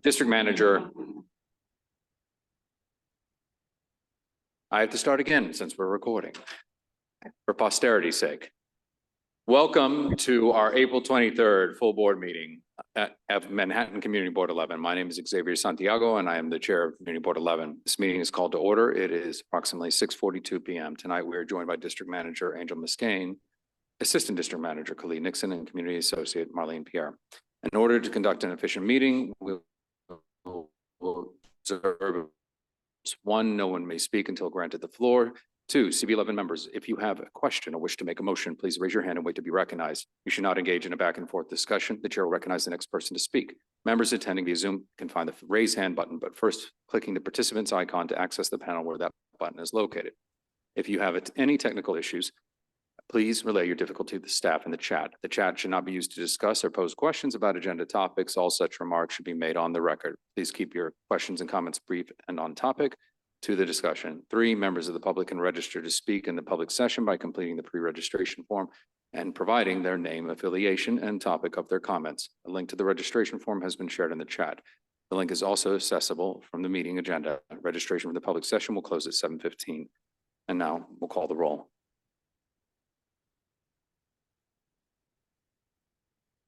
District Manager. I have to start again since we're recording for posterity's sake. Welcome to our April 23rd full board meeting at Manhattan Community Board 11. My name is Xavier Santiago and I am the chair of Community Board 11. This meeting is called to order. It is approximately 6:42 p.m. Tonight we are joined by District Manager Angel Muscane, Assistant District Manager Khalid Nixon, and Community Associate Marlene Pierre. In order to conduct an efficient meeting, we'll observe 1, no one may speak until granted the floor. 2, CB11 members, if you have a question or wish to make a motion, please raise your hand and wait to be recognized. You should not engage in a back and forth discussion. The chair will recognize the next person to speak. Members attending via Zoom can find the raise hand button, but first clicking the participants icon to access the panel where that button is located. If you have any technical issues, please relay your difficulty to the staff in the chat. The chat should not be used to discuss or pose questions about agenda topics. All such remarks should be made on the record. Please keep your questions and comments brief and on topic. To the discussion. 3, members of the public can register to speak in the public session by completing the pre-registration form and providing their name, affiliation, and topic of their comments. A link to the registration form has been shared in the chat. The link is also accessible from the meeting agenda. Registration for the public session will close at 7:15. And now we'll call the roll.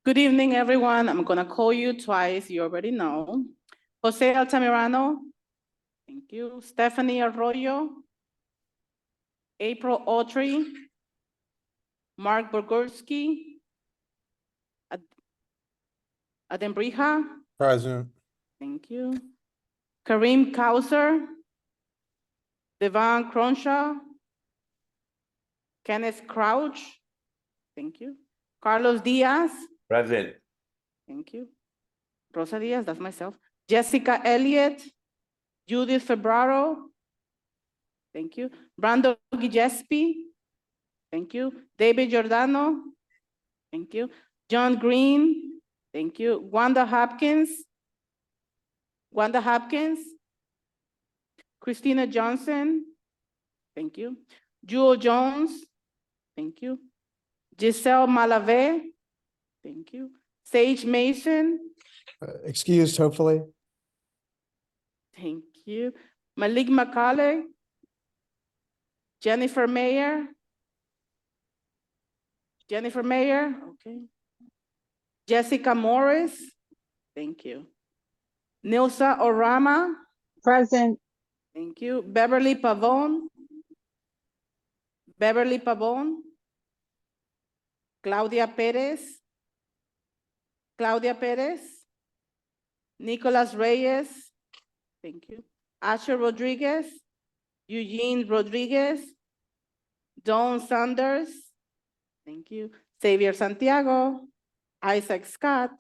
Good evening, everyone. I'm going to call you twice. You already know. Jose Altamirano. Thank you. Stephanie Arroyo. April Autry. Mark Borgorski. Adembrija. Present. Thank you. Kareem Kauser. Devon Cronshaw. Kenneth Crouch. Thank you. Carlos Diaz. Present. Thank you. Rosa Diaz, that's myself. Jessica Elliott. Judith Febraro. Thank you. Brando Gillespie. Thank you. David Giordano. Thank you. John Green. Thank you. Wanda Hopkins. Wanda Hopkins. Christina Johnson. Thank you. Jewel Jones. Thank you. Giselle Malave. Thank you. Sage Mason. Excused, hopefully. Thank you. Malik McCauley. Jennifer Mayer. Jennifer Mayer, okay. Jessica Morris. Thank you. Nilsa Orama. Present. Thank you. Beverly Pavone. Beverly Pavone. Claudia Perez. Claudia Perez. Nicolas Reyes. Thank you. Asher Rodriguez. Eugene Rodriguez. Dawn Sanders. Thank you. Xavier Santiago. Isaac Scott.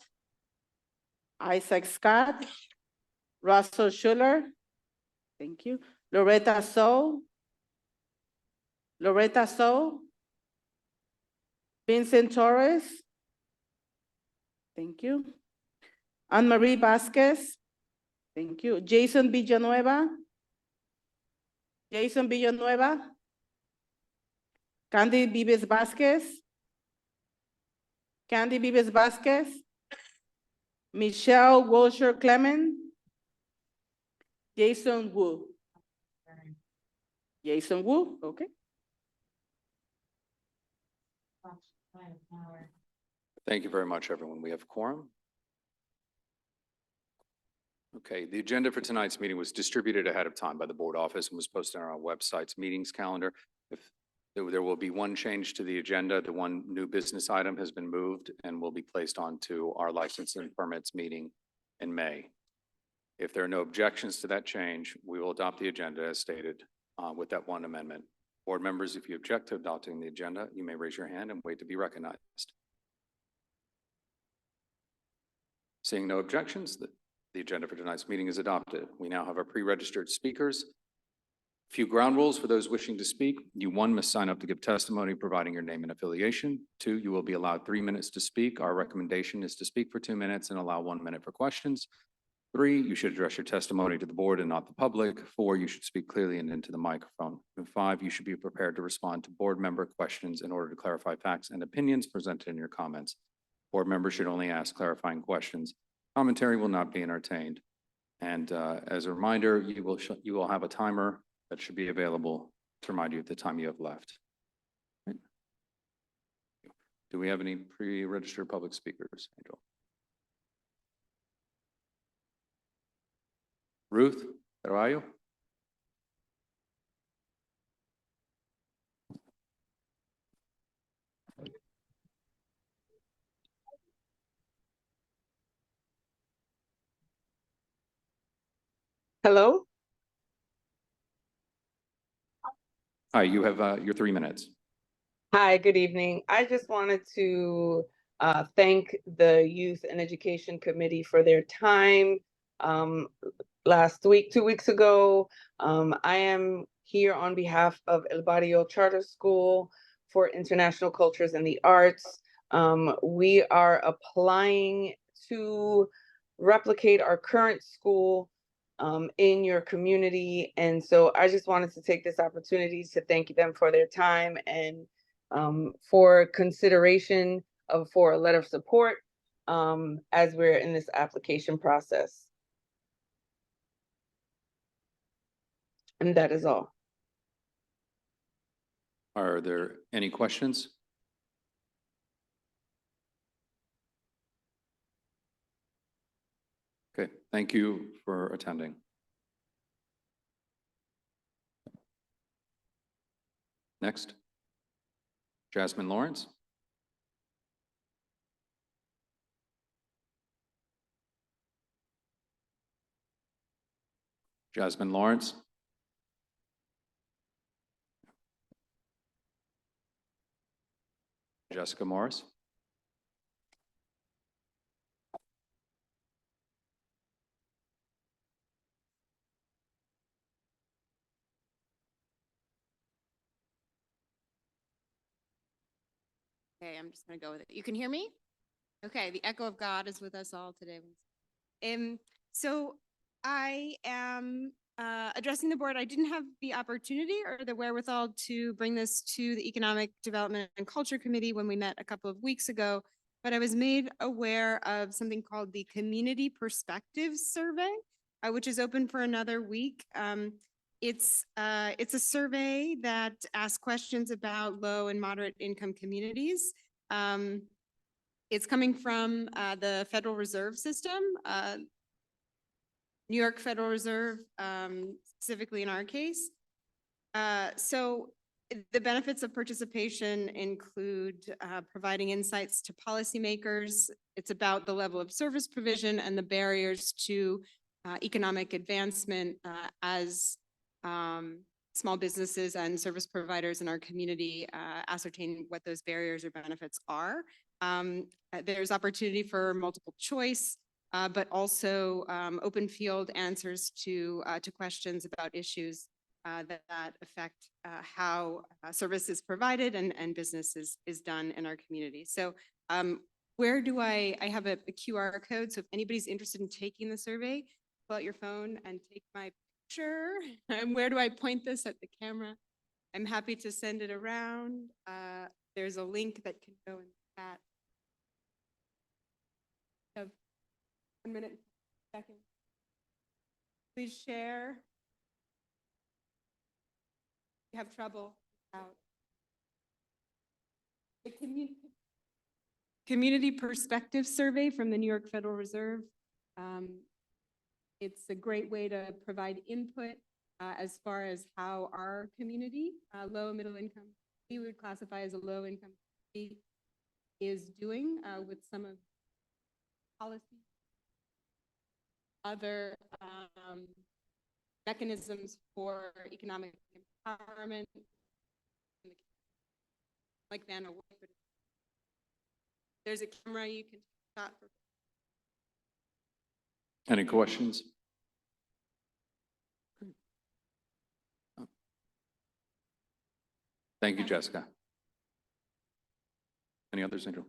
Isaac Scott. Russell Schuller. Thank you. Loretta So. Loretta So. Vincent Torres. Thank you. Anne-Marie Vasquez. Thank you. Jason Villanueva. Jason Villanueva. Candy Vives Vasquez. Candy Vives Vasquez. Michelle Wilshire Clement. Jason Wu. Jason Wu, okay. Thank you very much, everyone. We have quorum. Okay, the agenda for tonight's meeting was distributed ahead of time by the board office and was posted on our website's meetings calendar. If there will be one change to the agenda, the one new business item has been moved and will be placed onto our license and permits meeting in May. If there are no objections to that change, we will adopt the agenda as stated with that one amendment. Board members, if you object to adopting the agenda, you may raise your hand and wait to be recognized. Seeing no objections, the agenda for tonight's meeting is adopted. We now have our pre-registered speakers. A few ground rules for those wishing to speak. You, 1, must sign up to give testimony, providing your name and affiliation. 2, you will be allowed 3 minutes to speak. Our recommendation is to speak for 2 minutes and allow 1 minute for questions. 3, you should address your testimony to the board and not the public. 4, you should speak clearly and into the microphone. And 5, you should be prepared to respond to board member questions in order to clarify facts and opinions presented in your comments. Board members should only ask clarifying questions. Commentary will not be entertained. And as a reminder, you will have a timer that should be available to remind you of the time you have left. Right. Do we have any pre-registered public speakers, Angel? Ruth Carvalho? Hello. Hi, you have your 3 minutes. Hi, good evening. I just wanted to thank the Youth and Education Committee for their time last week, 2 weeks ago. I am here on behalf of El Barrio Charter School for International Cultures and the Arts. We are applying to replicate our current school in your community. And so I just wanted to take this opportunity to thank them for their time and for consideration for a letter of support as we're in this application process. And that is all. Are there any questions? Okay, thank you for attending. Next, Jasmine Lawrence. Jasmine Lawrence. Jessica Morris. Okay, I'm just gonna go with it. You can hear me? Okay, the echo of God is with us all today. So I am addressing the board. I didn't have the opportunity or the wherewithal to bring this to the Economic Development and Culture Committee when we met a couple of weeks ago, but I was made aware of something called the Community Perspectives Survey, which is open for another week. It's a survey that asks questions about low and moderate income communities. It's coming from the Federal Reserve System, New York Federal Reserve, specifically in our case. So the benefits of participation include providing insights to policymakers. It's about the level of service provision and the barriers to economic advancement as small businesses and service providers in our community ascertain what those barriers or benefits are. There's opportunity for multiple choice, but also open field answers to questions about issues that affect how service is provided and business is done in our community. So where do I have a QR code. So if anybody's interested in taking the survey, pull out your phone and take my picture. And where do I point this at the camera? I'm happy to send it around. There's a link that can go in the chat. 1 minute, second. Please share. If you have trouble out. The Community Perspective Survey from the New York Federal Reserve. It's a great way to provide input as far as how our community, low and middle income, we would classify as a low income community, is doing with some of policies, other mechanisms for economic empowerment, like Vanna White. There's a camera you can shot for. Any questions? Thank you, Jessica. Any others, Angel?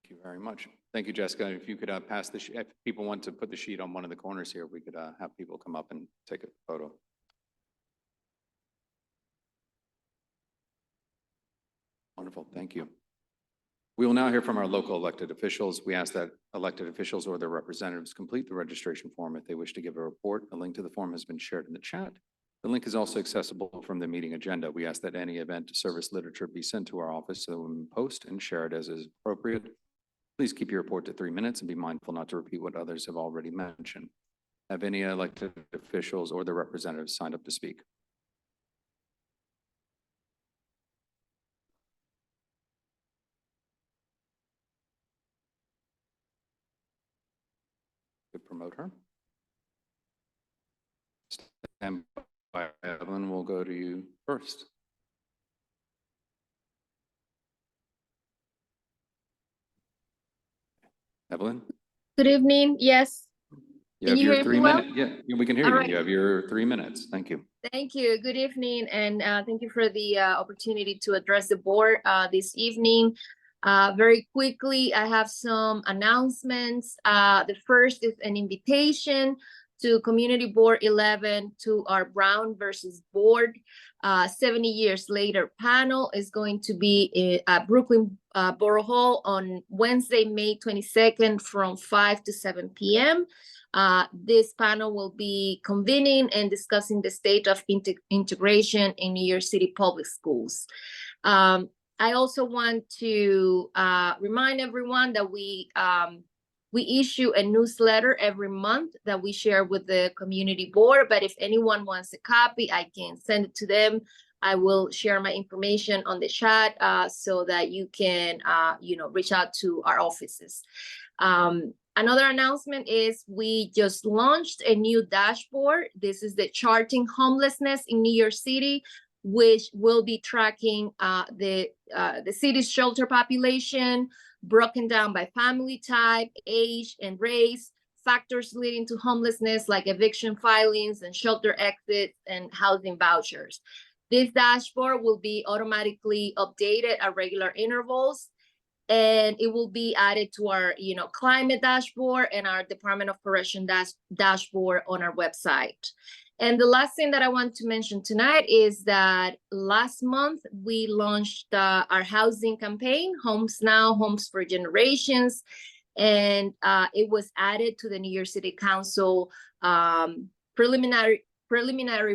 Thank you very much. Thank you, Jessica. If you could pass the sheet, if people want to put the sheet on one of the corners here, we could have people come up and take a photo. Wonderful, thank you. We will now hear from our local elected officials. We ask that elected officials or their representatives complete the registration form if they wish to give a report. A link to the form has been shared in the chat. The link is also accessible from the meeting agenda. We ask that any event service literature be sent to our office so we can post and share it as is appropriate. Please keep your report to 3 minutes and be mindful not to repeat what others have already mentioned. Have any elected officials or their representatives signed up to speak? To promote her. Stand by, Evelyn. We'll go to you first. Evelyn? Good evening. Yes, You Can have you your hear me 3 well? minutes. Yeah, we can hear All you. right. You have your 3 minutes. Thank you. thank you. Good evening, and thank you for the opportunity to address the board this evening. Very quickly, I have some announcements. The first is an invitation to Community Board 11 to our Brown versus Board 70 years later panel is going to be at Brooklyn Borough Hall on Wednesday, May 22nd from 5 to 7 p.m. This panel will be convening and discussing the state of integration in New York City public schools. I also want to remind everyone that we issue a newsletter every month that we share with the community board, but if anyone wants a copy, I can send it to them. I will share my information on the chat so that you can, reach out to our offices. Another announcement is we just launched a new dashboard. This is the Charting Homelessness in New York City, which will be tracking the city's shelter population, broken down by family type, age, and race, factors leading to homelessness like eviction filings and shelter exits and housing vouchers. This dashboard will be automatically updated at regular intervals, and it will be added to our, climate dashboard and our Department of Correction dashboard on our website. And the last thing that I want to mention tonight is that last month we launched our housing campaign, Homes Now, Homes for Generations, and it was added to the New York City Council preliminary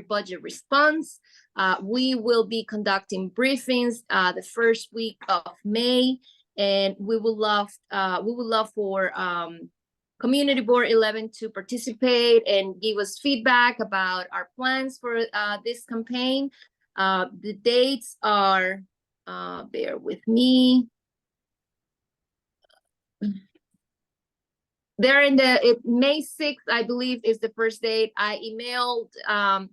budget response. We will be conducting briefings the first week of May, and we would love for Community Board 11 to participate and give us feedback about our plans for this campaign. The dates are, bear with me. They're in May 6th, I believe, is the first date. I emailed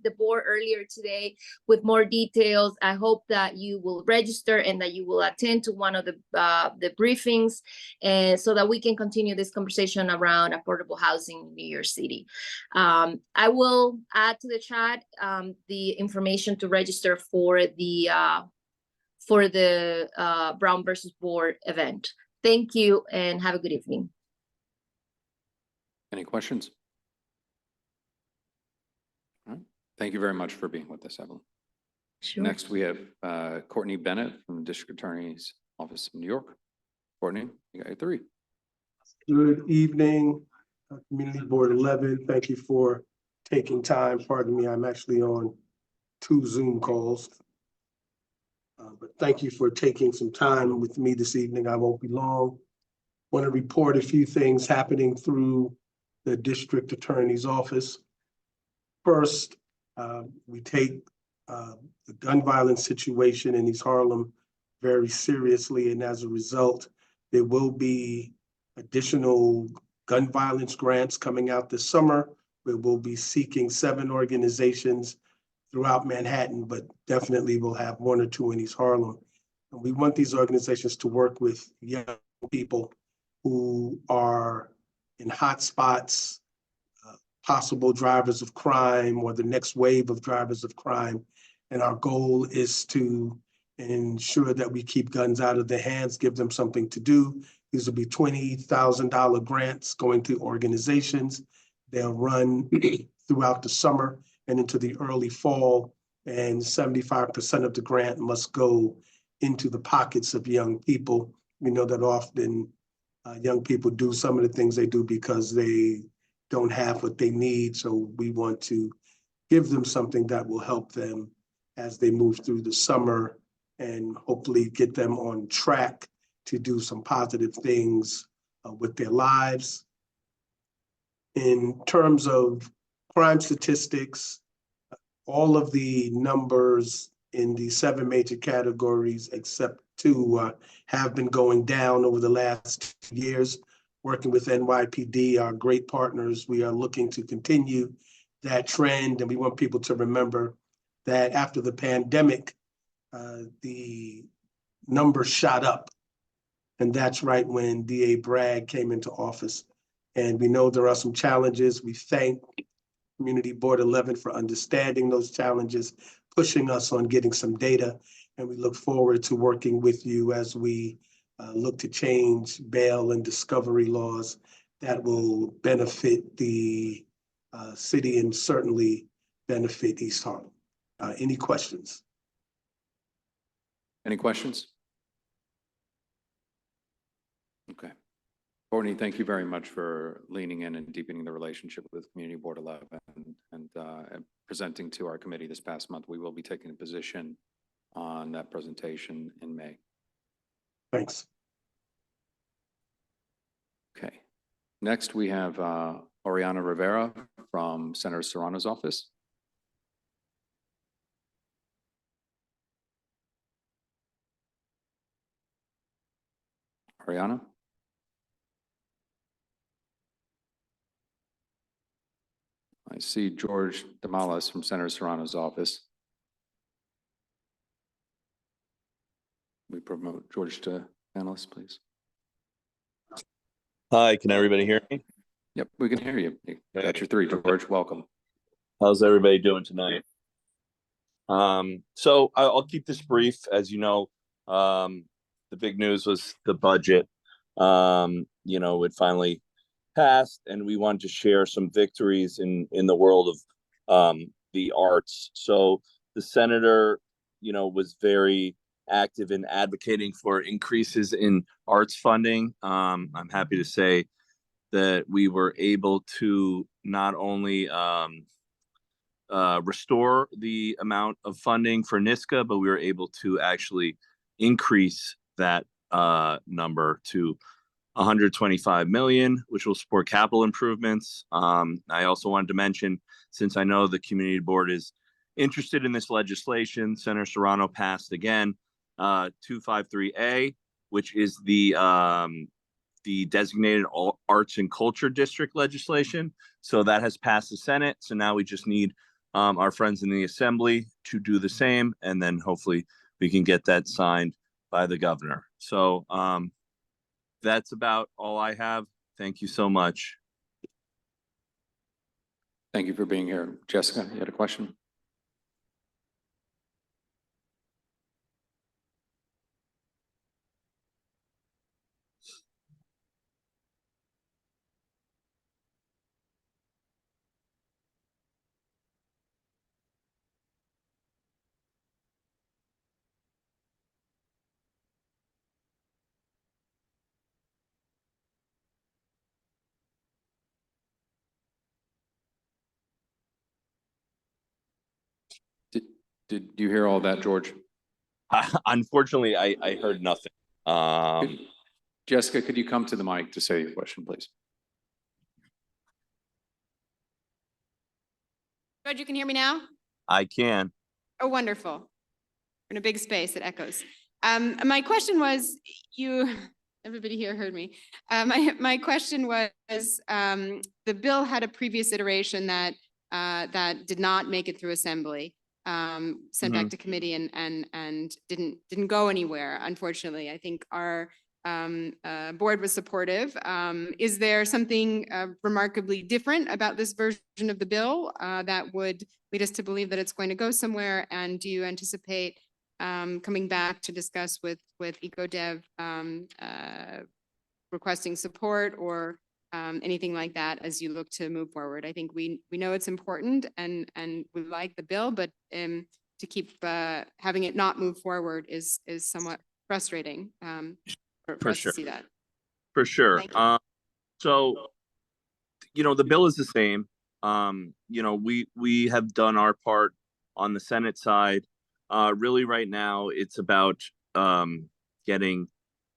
the board earlier today with more details. I hope that you will register and that you will attend to one of the briefings, and so that we can continue this conversation around affordable housing in New York City. I will add to the chat the information to register for the Brown versus Board event. Thank you and have a good evening. Any questions? All right. Thank you very much for being with us, Evelyn. Sure. Next, we have Courtney Bennett from the District Attorney's Office in New York. Courtney, you got your 3. Good evening, Community Board 11. Thank you for taking time. Pardon me, I'm actually on 2 Zoom calls. But thank you for taking some time with me this evening. I won't be long. Want to report a few things happening through the District Attorney's Office. First, we take the gun violence situation in East Harlem very seriously, and as a result, there will be additional gun violence grants coming out this summer. We will be seeking 7 organizations throughout Manhattan, but definitely we'll have 1 or 2 in East Harlem. And we want these organizations to work with young people who are in hot spots, possible drivers of crime or the next wave of drivers of crime. And our goal is to ensure that we keep guns out of their hands, give them something to do. These will be $20,000 grants going to organizations. They'll run throughout the summer and into the early fall, and 75% of the grant must go into the pockets of young people We know that often young people do some of the things they do because they don't have what they need. So we want to give them something that will help them as they move through the summer and hopefully get them on track to do some positive things with their lives. In terms of crime statistics, all of the numbers in the 7 major categories, except 2, have been going down over the last 2 years. Working with NYPD, our great partners, we are looking to continue that trend. And we want people to remember that after the pandemic, the numbers shot up. And that's right when DA Bragg came into office. And we know there are some challenges. We thank Community Board 11 for understanding those challenges, pushing us on getting some data. And we look forward to working with you as we look to change bail and discovery laws that will benefit the city and certainly benefit East Harlem. Any questions? Any questions? Okay. Courtney, thank you very much for leaning in and deepening the relationship with Community Board 11 and presenting to our committee this past month. We will be taking a position on that presentation in May. Thanks. Okay. Next, we have Oriana Rivera from Senator Serrano's office. Oriana? I see George Damalas from Senator Serrano's office. We promote George to panelist, please. Hi, can everybody hear me? Yep, we can hear you. You got your 3, George. Welcome. How's everybody doing tonight? So I'll keep this brief. As you know, the big news was the budget. It finally passed, and we wanted to share some victories in the world of the arts. So the senator, was very active in advocating for increases in arts funding. I'm happy to say that we were able to not only restore the amount of funding for NISCA, but we were able to actually increase that number to 125 million, which will support capital improvements. I also wanted to mention, since I know the community board is interested in this legislation, Senator Serrano passed again 253A, which is the designated arts and culture district legislation. So that has passed the Senate. So now we just need our friends in the Assembly to do the same, and then hopefully we can get that signed by the governor. So that's about all I have. Thank you so much. Thank you for being here. Jessica, you had a question? Did you hear all that, George? Unfortunately, I heard nothing. Jessica, could you come to the mic to say your question, please? George, you can hear me now? I can. Oh, wonderful. We're in a big space, it echoes. My question was, everybody here heard me. My question was, the bill had a previous iteration that did not make it through Assembly, sent back to committee and didn't go anywhere, unfortunately. I think our board was supportive. Is there something remarkably different about this version of the bill that would lead us to believe that it's going to go somewhere? And do you anticipate coming back to discuss with EcoDev requesting support or anything like that as you look to move forward? I think we know it's important and we like the bill, but to keep having it not move forward is somewhat frustrating. for us to sure. see that. For sure. Thank you. So, the bill is the same. We have done our part on the Senate side. Really right now, it's about getting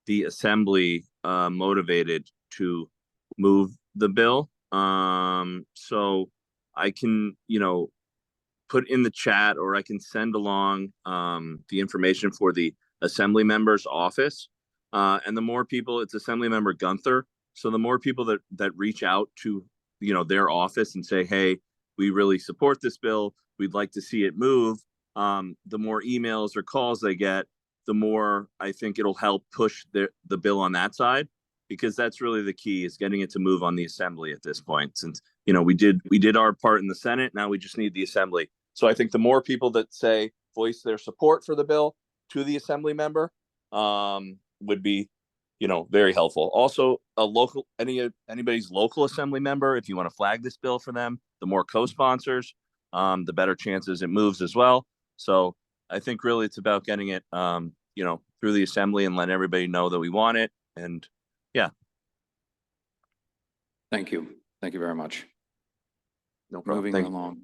the Assembly motivated to move the bill. So I can, put in the chat, or I can send along the information for the Assembly member's office. And the more people, it's Assembly Member Gunther. So the more people that reach out to, their office and say, hey, we really support this bill, we'd like to see it move, the more emails or calls they get, the more I think it'll help push the bill on that side, because that's really the key, is getting it to move on the Assembly at this point. Since, we did our part in the Senate, now we just need the Assembly. So I think the more people that voice their support for the bill to the Assembly member would be, very helpful. Also, anybody's local Assembly member, if you want to flag this bill for them, the more co-sponsors, the better chances it moves as well. So I think really it's about getting it, through the Assembly and letting everybody know that we want it. And yeah. Thank you. Thank you very much. No problem. Moving Thank you. along.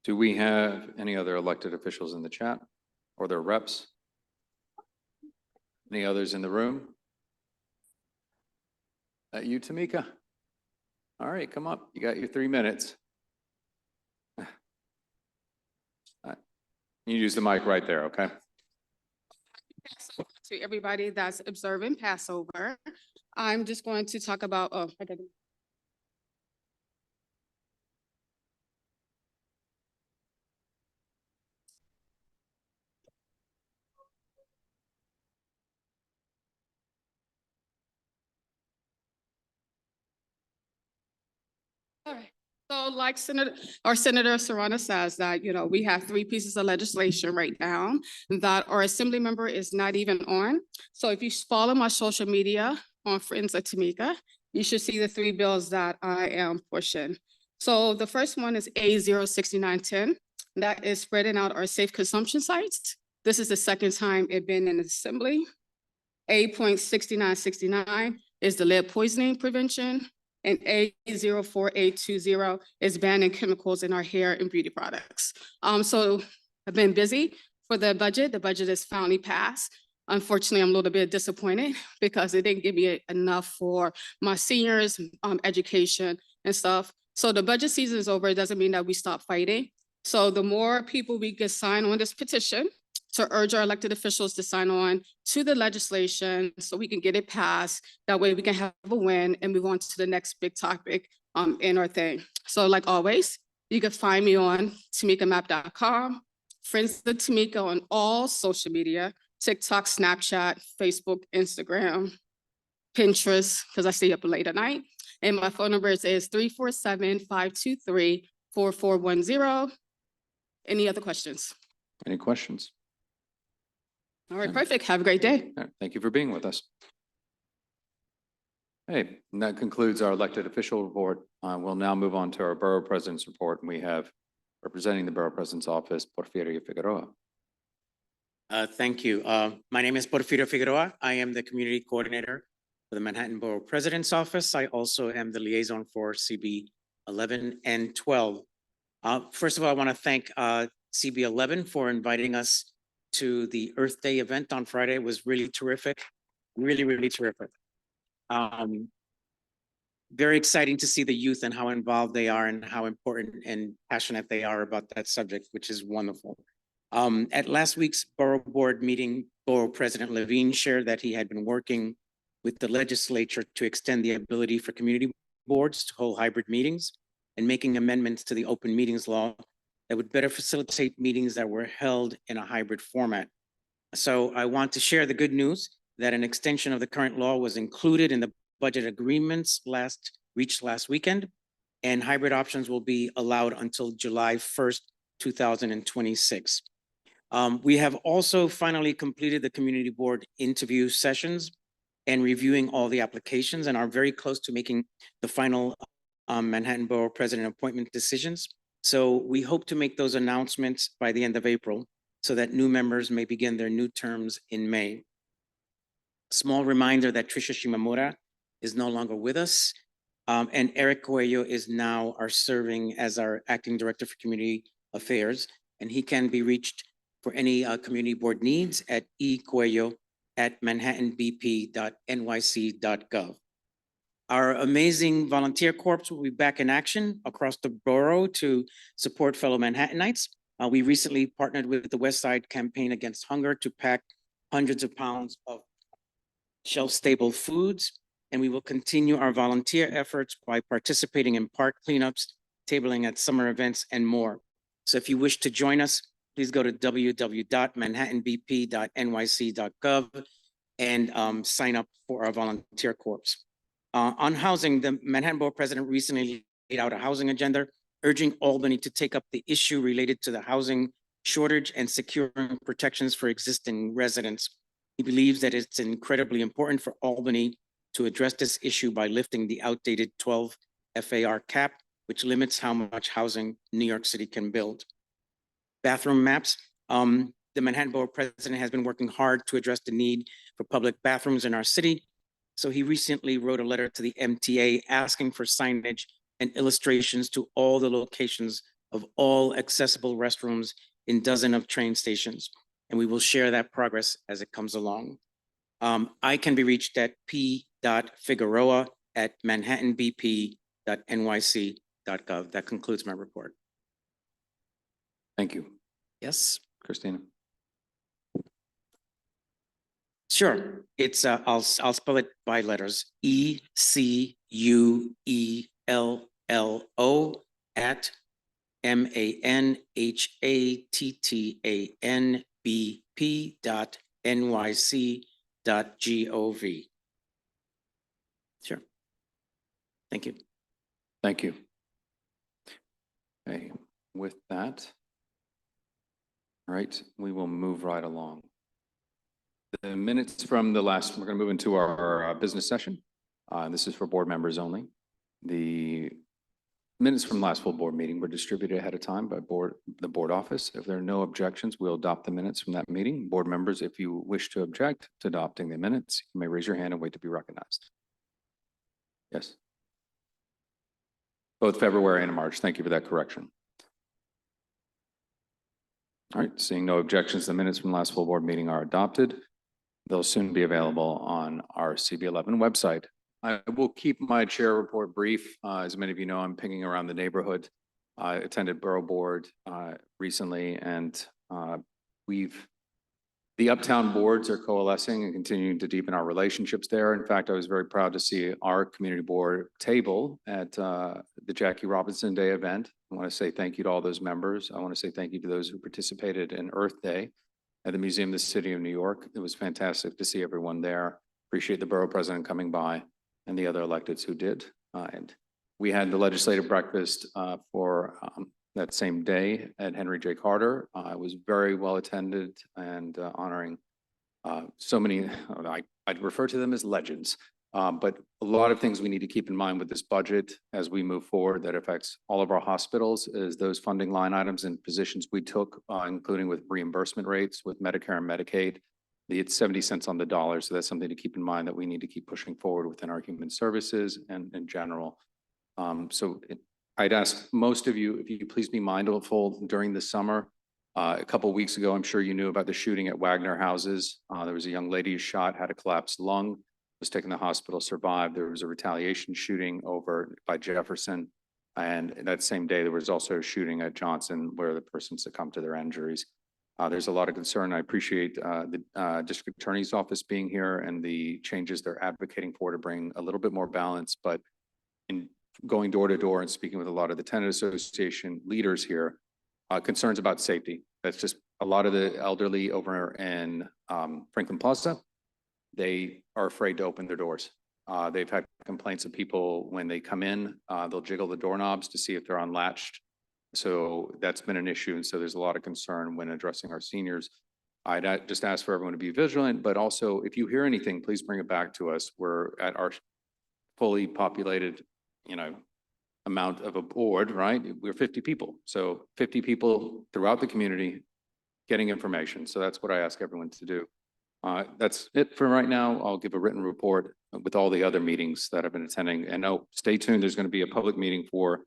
Do we have any other elected officials in the chat or their reps? Any others in the room? You, Tamika? All right, come up. You got your 3 minutes. You use the mic right there, okay? To everybody that's observing Passover, I'm just going to talk about, all right. So like Senator Serrano says that, we have 3 pieces of legislation right now that our Assembly member is not even on. So if you follow my social media on Friends of Tamika, you should see the 3 bills that I am pushing. So the first one is A06910. That is spreading out our safe consumption sites. This is the second time it's been in Assembly. A.6969 is the lead poisoning prevention. And A04820 is banning chemicals in our hair and beauty products. So I've been busy for the budget. The budget is finally passed. Unfortunately, I'm a little bit disappointed because it didn't give me enough for my seniors, education and stuff. So the budget season is over. It doesn't mean that we stop fighting. So the more people we can sign on this petition to urge our elected officials to sign on to the legislation so we can get it passed. That way we can have a win and move on to the next big topic in our thing. So like always, you can find me on tamikamap.com, Friends of Tamika on all social media, TikTok, Snapchat, Facebook, Instagram, Pinterest, because I stay up late at night. And my phone number is 347-523-4410. Any other questions? Any questions? All right, perfect. Have a great day. All right, thank you for being with us. Hey, and that concludes our elected official report. We'll now move on to our Borough President's report, and we have representing the Borough President's office, Porfirio Figueroa. Thank you. My name is Porfirio Figueroa. I am the Community Coordinator for the Manhattan Borough President's Office. I also am the liaison for CB11 and 12. First of all, I want to thank CB11 for inviting us to the Earth Day event on Friday. It was really terrific, really terrific. Very exciting to see the youth and how involved they are and how important and passionate they are about that subject, which is wonderful. At last week's Borough Board meeting, Borough President Levine shared that he had been working with the legislature to extend the ability for community boards to hold hybrid meetings and making amendments to the open meetings law that would better facilitate meetings that were held in a hybrid format. So I want to share the good news that an extension of the current law was included in the budget agreements reached last weekend, and hybrid options will be allowed until July 1st, 2026. We have also finally completed the community board interview sessions and reviewing all the applications and are very close to making the final Manhattan Borough President appointment decisions. So we hope to make those announcements by the end of April so that new members may begin their new terms in May. Small reminder that Tricia Shimamura is no longer with us. And Eric Coelho is now serving as our Acting Director for Community Affairs, and he can be reached for any community board needs at ecoelho@manhattanbp.nyc.gov. Our amazing volunteer corps will be back in action across the borough to support fellow Manhattanites. We recently partnered with the West Side Campaign Against Hunger to pack hundreds of pounds of shelf-stable foods, and we will continue our volunteer efforts by participating in park cleanups, tabling at summer events, and more. So if you wish to join us, please go to www.manhattanbp.nyc.gov and sign up for our volunteer corps. On housing, the Manhattan Borough President recently laid out a housing agenda, urging Albany to take up the issue related to the housing shortage and securing protections for existing residents. He believes that it's incredibly important for Albany to address this issue by lifting the outdated 12 FAR cap, which limits how much housing New York City can build. Bathroom maps. The Manhattan Borough President has been working hard to address the need for public bathrooms in our city. So he recently wrote a letter to the MTA asking for signage and illustrations to all the locations of all accessible restrooms in dozens of train stations. And we will share that progress as it comes along. I can be reached at p.figueroa@manhattanbp.nyc.gov. That concludes my report. Thank you. Yes, Christina. sure. It's I'll spell it by letters. ECUELLO@MANHATTANBP.NYC.gov. Sure. Thank you. Thank you. Okay, with that, all right, we will move right along. The minutes from the last, we're going to move into our business session. This is for board members only. The minutes from last full board meeting were distributed ahead of time by the board office. If there are no objections, we'll adopt the minutes from that meeting. Board members, if you wish to object to adopting the minutes, you may raise your hand and wait to be recognized. Yes. Both February and March. Thank you for that correction. All right, seeing no objections, the minutes from last full board meeting are adopted. They'll soon be available on our CB11 website. I will keep my chair report brief. As many of you know, I'm pinging around the neighborhood. I attended Borough Board recently, and the uptown boards are coalescing and continuing to deepen our relationships there. In fact, I was very proud to see our community board table at the Jackie Robinson Day event. I want to say thank you to all those members. I want to say thank you to those who participated in Earth Day at the Museum of the City of New York. It was fantastic to see everyone there. Appreciate the borough president coming by and the other electeds who did. And we had the legislative breakfast for that same day at Henry J. Carter. It was very well attended and honoring so many, I'd refer to them as legends, but a lot of things we need to keep in mind with this budget as we move forward that affects all of our hospitals is those funding line items and positions we took, including with reimbursement rates with Medicare and Medicaid. It's 70 cents on the dollar. So that's something to keep in mind that we need to keep pushing forward within our human services and in general. I'd ask most of you, if you could please be mindful during the summer. A couple of weeks ago, I'm sure you knew about the shooting at Wagner Houses. There was a young lady who shot, had a collapsed lung, was taken to the hospital, survived. There was a retaliation shooting over by Jefferson. And that same day, there was also a shooting at Johnson where the person succumbed to their injuries. There's a lot of concern. I appreciate the district attorney's office being here and the changes they're advocating for to bring a little bit more balance, but in going door to door and speaking with a lot of the tenant association leaders here, concerns about safety. That's just a lot of the elderly over in Franklin Plaza. They are afraid to open their doors. They've had complaints of people when they come in, they'll jiggle the doorknobs to see if they're unlatched. So that's been an issue. And so there's a lot of concern when addressing our seniors. I'd just ask for everyone to be vigilant, but also if you hear anything, please bring it back to us. We're at our fully populated, amount of a board, right? We're 50 people. So 50 people throughout the community getting information. So that's what I ask everyone to do. That's it for right now. I'll give a written report with all the other meetings that I've been attending. And oh, stay tuned. There's going to be a public meeting for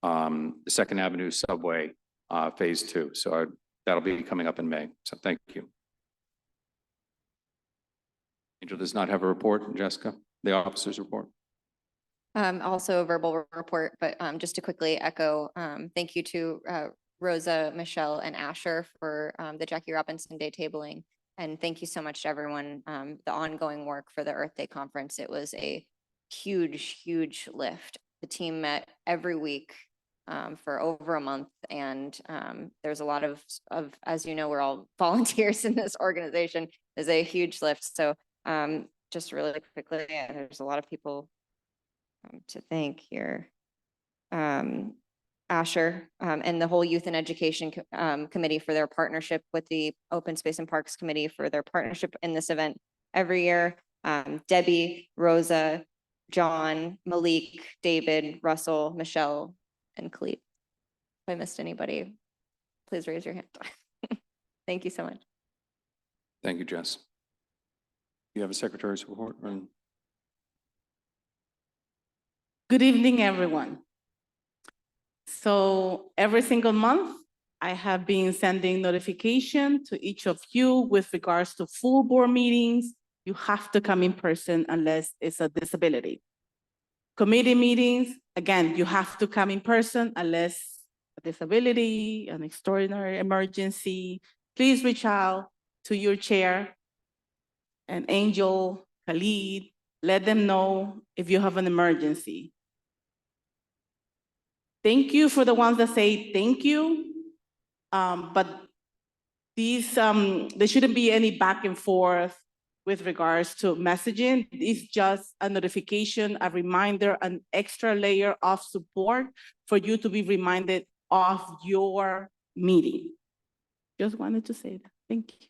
the Second Avenue Subway Phase 2. So that'll be coming up in May. So thank you. Angel does not have a report. Jessica, the officer's report. Also a verbal report, but just to quickly echo, thank you to Rosa, Michelle, and Asher for the Jackie Robinson Day tabling. And thank you so much to everyone, the ongoing work for the Earth Day conference. It was a huge, huge lift. The team met every week for over a month, and there's a lot of, as you know, we're all volunteers in this organization. There's a huge lift. So just really quickly, there's a lot of people to thank here. Asher and the whole Youth and Education Committee for their partnership with the Open Space and Parks Committee for their partnership in this event every year. Debbie, Rosa, John, Malik, David, Russell, Michelle, and Cleet. If I missed anybody, please raise your hand. Thank you so much. Thank you, Jess. You have a secretary's report? Good evening, everyone. So every single month, I have been sending notification to each of you with regards to full board meetings. You have to come in person unless it's a disability. Committee meetings, again, you have to come in person unless a disability, an extraordinary emergency. Please reach out to your chair and Angel, Khalid, let them know if you have an emergency. Thank you for the ones that say thank you, but these, there shouldn't be any back and forth with regards to messaging. It's just a notification, a reminder, an extra layer of support for you to be reminded of your meeting. Just wanted to say that. Thank you.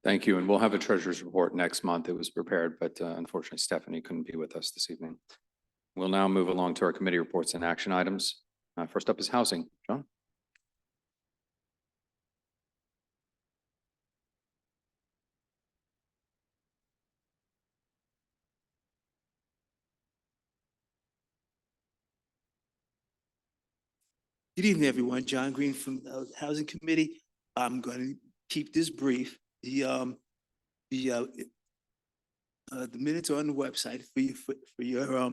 Thank you. And we'll have a treasurer's report next month. It was prepared, but unfortunately, Stephanie couldn't be with us this evening. We'll now move along to our committee reports and action items. First up is housing. John? Good evening, everyone. John Green from the Housing Committee. I'm going to keep this brief. The minutes are on the website for your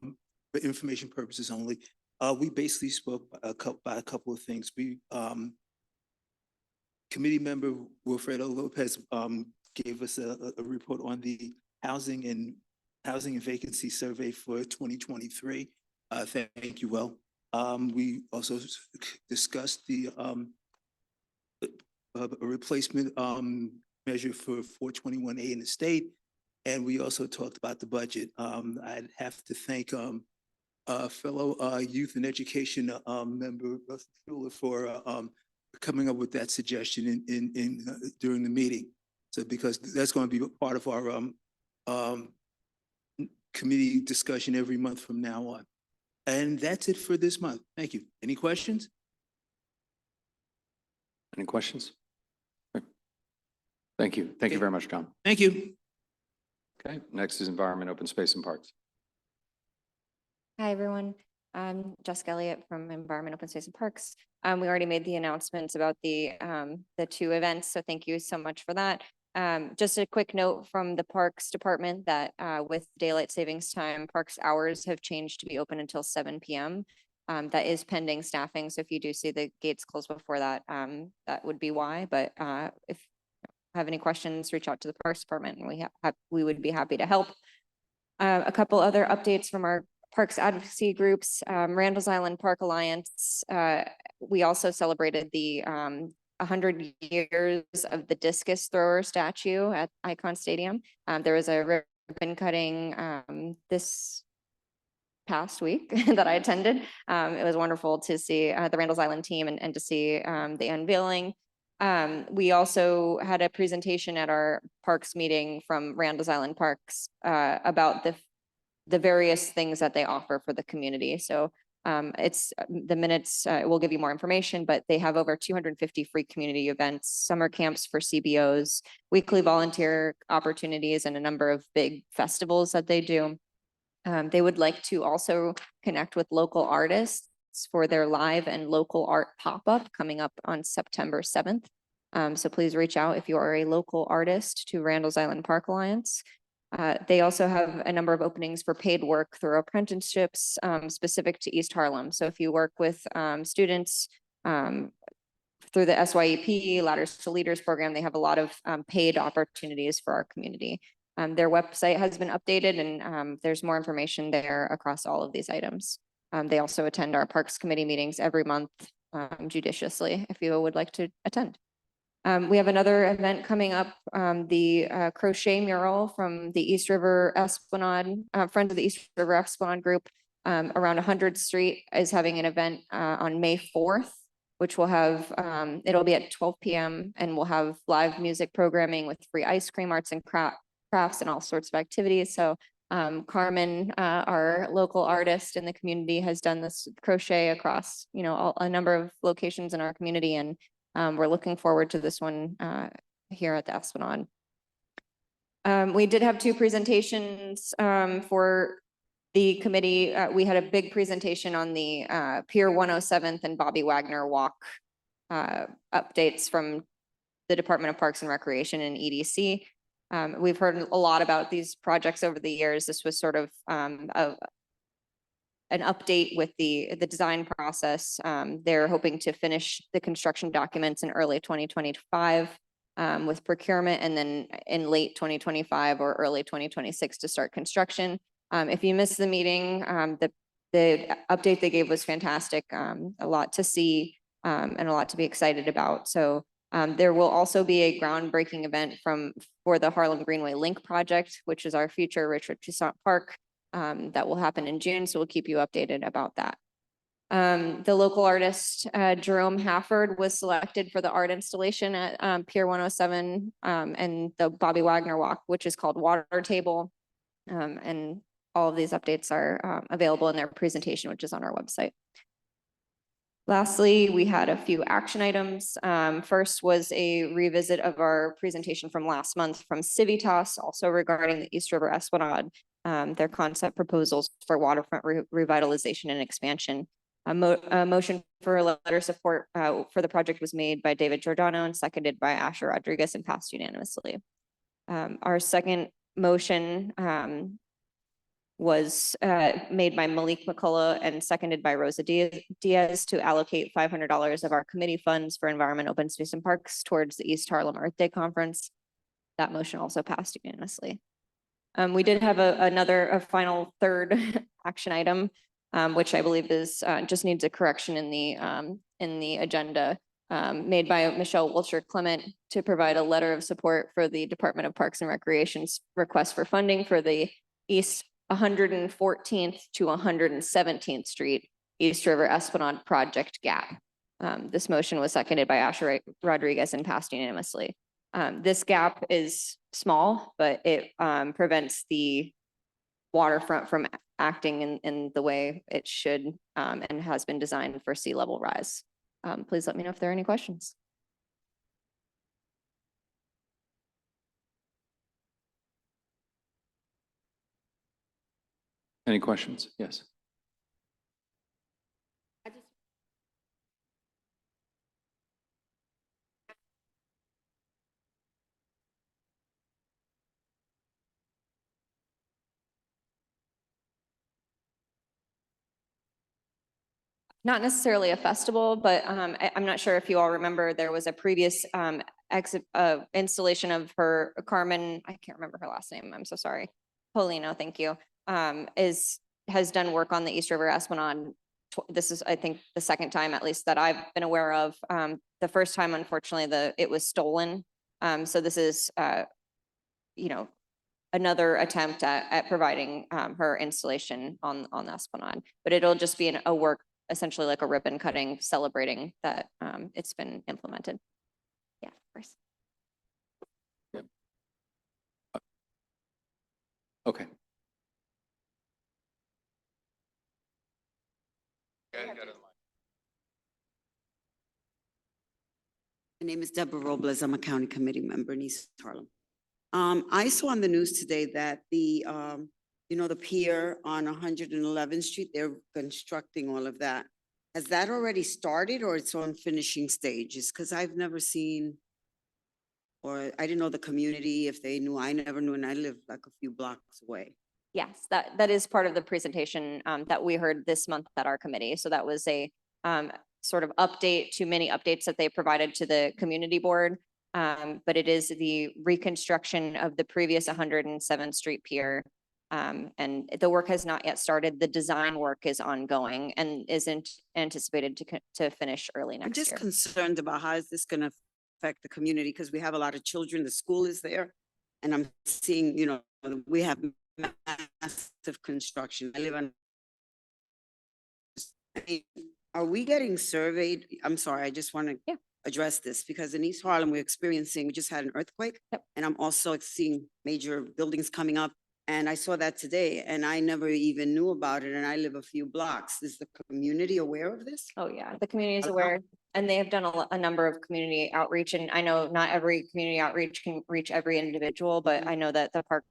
for information purposes only. We basically spoke about a couple of things. We committee member Wilfredo Lopez gave us a report on the housing and vacancy survey for 2023. Thank you, Will. We also discussed the a replacement measure for 421A in the state, and we also talked about the budget. I'd have to thank fellow youth and education member Russell Schuler for coming up with that suggestion during the meeting. So because that's going to be part of our committee discussion every month from now on. And that's it for this month. Thank you. Any questions? Any questions? Thank you. Thank you very much, John. Thank you. Okay, next is Environment, Open Space and Parks. Hi, everyone. I'm Jessica Elliott from Environment, Open Space and Parks. We already made the announcements about the 2 events, so thank you so much for that. Just a quick note from the Parks Department that with daylight savings time, Parks hours have changed to be open until 7 p.m. That is pending staffing, so if you do see the gates closed before that, that would be why. But if you have any questions, reach out to the Parks Department and we would be happy to help. A couple other updates from our Parks advocacy groups, Randall's Island Park Alliance. We also celebrated the 100 years of the discus thrower statue at Icon Stadium. There was a ribbon cutting this past week that I attended. It was wonderful to see the Randall's Island team and to see the unveiling. We also had a presentation at our parks meeting from Randall's Island Parks about the various things that they offer for the community. So It's the minutes, will give you more information, but they have over 250 free community events, summer camps for CBOs, weekly volunteer opportunities, and a number of big festivals that they do. They would like to also connect with local artists for their live and local art pop-up coming up on September 7th. So please reach out if you are a local artist to Randall's Island Park Alliance. They also have a number of openings for paid work through apprenticeships specific to East Harlem. So if you work with students through the SYEP, Ladders to Leaders program, they have a lot of paid opportunities for our community. Their website has been updated and there's more information there across all of these items. They also attend our Parks Committee meetings every month judiciously if you would like to attend. We have another event coming up, the crochet mural from the East River Esplanade, Friends of the East River Esplanade group around 100th Street is having an event on May 4th, which will have, it'll be at 12 p.m. and we'll have live music programming with free ice cream, arts and crafts and all sorts of activities. So Carmen, our local artist in the community, has done this crochet across, a number of locations in our community, and we're looking forward to this one here at the Esplanade. We did have two presentations for the committee. We had a big presentation on the Pier 107th and Bobby Wagner Walk updates from the Department of Parks and Recreation and EDC. We've heard a lot about these projects over the years. This was sort of an update with the design process. They're hoping to finish the construction documents in early 2025 with procurement, and then in late 2025 or early 2026 to start construction. If you missed the meeting, the update they gave was fantastic. A lot to see and a lot to be excited about. So there will also be a groundbreaking event for the Harlem Greenway Link project, which is our future Richard Toussaint Park. That will happen in June, so we'll keep you updated about that. The local artist, Jerome Hafford, was selected for the art installation at Pier 107 and the Bobby Wagner Walk, which is called Water Table. And all of these updates are available in their presentation, which is on our website. Lastly, we had a few action items. First was a revisit of our presentation from last month from Civitas, also regarding the East River Esplanade, their concept proposals for waterfront revitalization and expansion. A motion for a letter of support for the project was made by David Giordano and seconded by Asher Rodriguez and passed unanimously. Our second motion was made by Malik McCullough and seconded by Rosa Diaz to allocate $500 of our committee funds for environment, open space and parks towards the East Harlem Earth Day Conference. That motion also passed unanimously. We did have a final third action item, which I believe is just needs a correction in the agenda, made by Michelle Wilshire Clement to provide a letter of support for the Department of Parks and Recreation's request for funding for the East 114th to 117th Street East River Esplanade project gap. This motion was seconded by Asher Rodriguez and passed unanimously. This gap is small, but it prevents the waterfront from acting in the way it should and has been designed for sea level rise. Please let me know if there are any questions. Any questions? Yes. Not necessarily a festival, but I'm not sure if you all remember, there was a previous installation of her, Carmen, I can't remember her last name, I'm so sorry. Polino, thank you, has done work on the East River Esplanade. This is, I think, the second time at least that I've been aware of. The first time, unfortunately, it was stolen. So this is, another attempt at providing her installation on the Esplanade, but it'll just be a work, essentially like a ribbon cutting, celebrating that it's been implemented. Yeah, of course. Yep. Okay. My name is Deborah Robles. I'm a county committee member in East Harlem. I saw on the news today that the pier on 111th Street, they're constructing all of that. Has that already started or it's on finishing stages? Because I've never seen, or I didn't know the community, if they knew, I never knew, and I live like a few blocks away. Yes, that is part of the presentation that we heard this month at our committee. So that was a sort of update to many updates that they provided to the community board. But it is the reconstruction of the previous 107th Street Pier. And the work has not yet started. The design work is ongoing and isn't anticipated to finish early I'm next just year. concerned about how is this going to affect the community because we have a lot of children, the school is there. And I'm seeing, we have massive construction. I live on. Are we getting surveyed? I'm sorry, I just want to address this because in East Harlem, we just had an earthquake. And I'm also seeing major buildings coming up. And I saw that today and I never even knew about it. And I live a few blocks. Is the community aware of this? Oh, yeah, the community is aware and they have done a number of community outreach. And I know not every community outreach can reach every individual, but I know that the Parks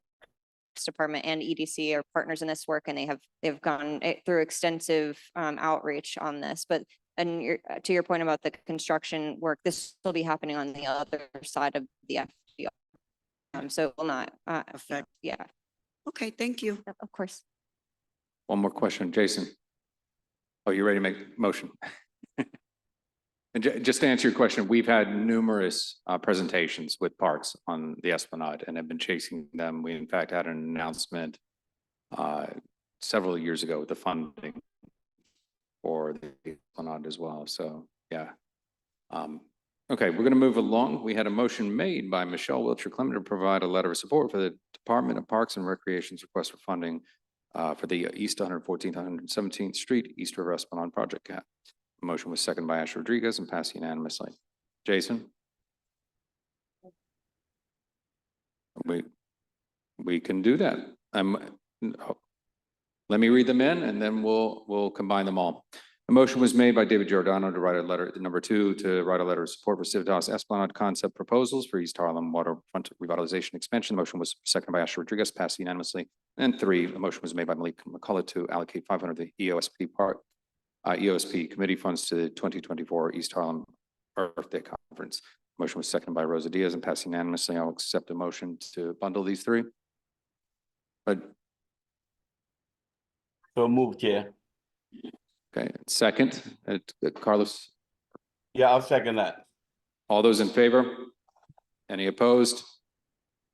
Department and EDC are partners in this work and they've gone through extensive outreach on this. But to your point about the construction work, this will be happening on the other side of the FDR. So it will not affect. Yeah. Okay, thank you. Of course. One more question, Jason. Oh, you ready to make a motion? And just to answer your question, we've had numerous presentations with parks on the Esplanade and have been chasing them. We in fact had an announcement several years ago with the funding for the Esplanade as well. So yeah. Okay, we're going to move along. We had a motion made by Michelle Wiltshire Clement to provide a letter of support for the Department of Parks and Recreation's request for funding for the East 114th, 117th Street, East River Esplanade project gap. The motion was seconded by Asher Rodriguez and passed unanimously. Jason? We can do that. Let me read them in and then we'll combine them all. A motion was made by David Giordano to write a letter, number 2, to write a letter of support for Civitas Esplanade concept proposals for East Harlem waterfront revitalization expansion. The motion was seconded by Asher Rodriguez, passed unanimously. And 3, a motion was made by Malik McCullough to allocate 500 of the EOSP committee funds to the 2024 East Harlem Earth Day Conference. Motion was seconded by Rosa Diaz and passed unanimously. I'll accept a motion to bundle these 3. But So moved, Chair. okay, second, Carlos. Yeah, I'll second that. All those in favor? Any opposed?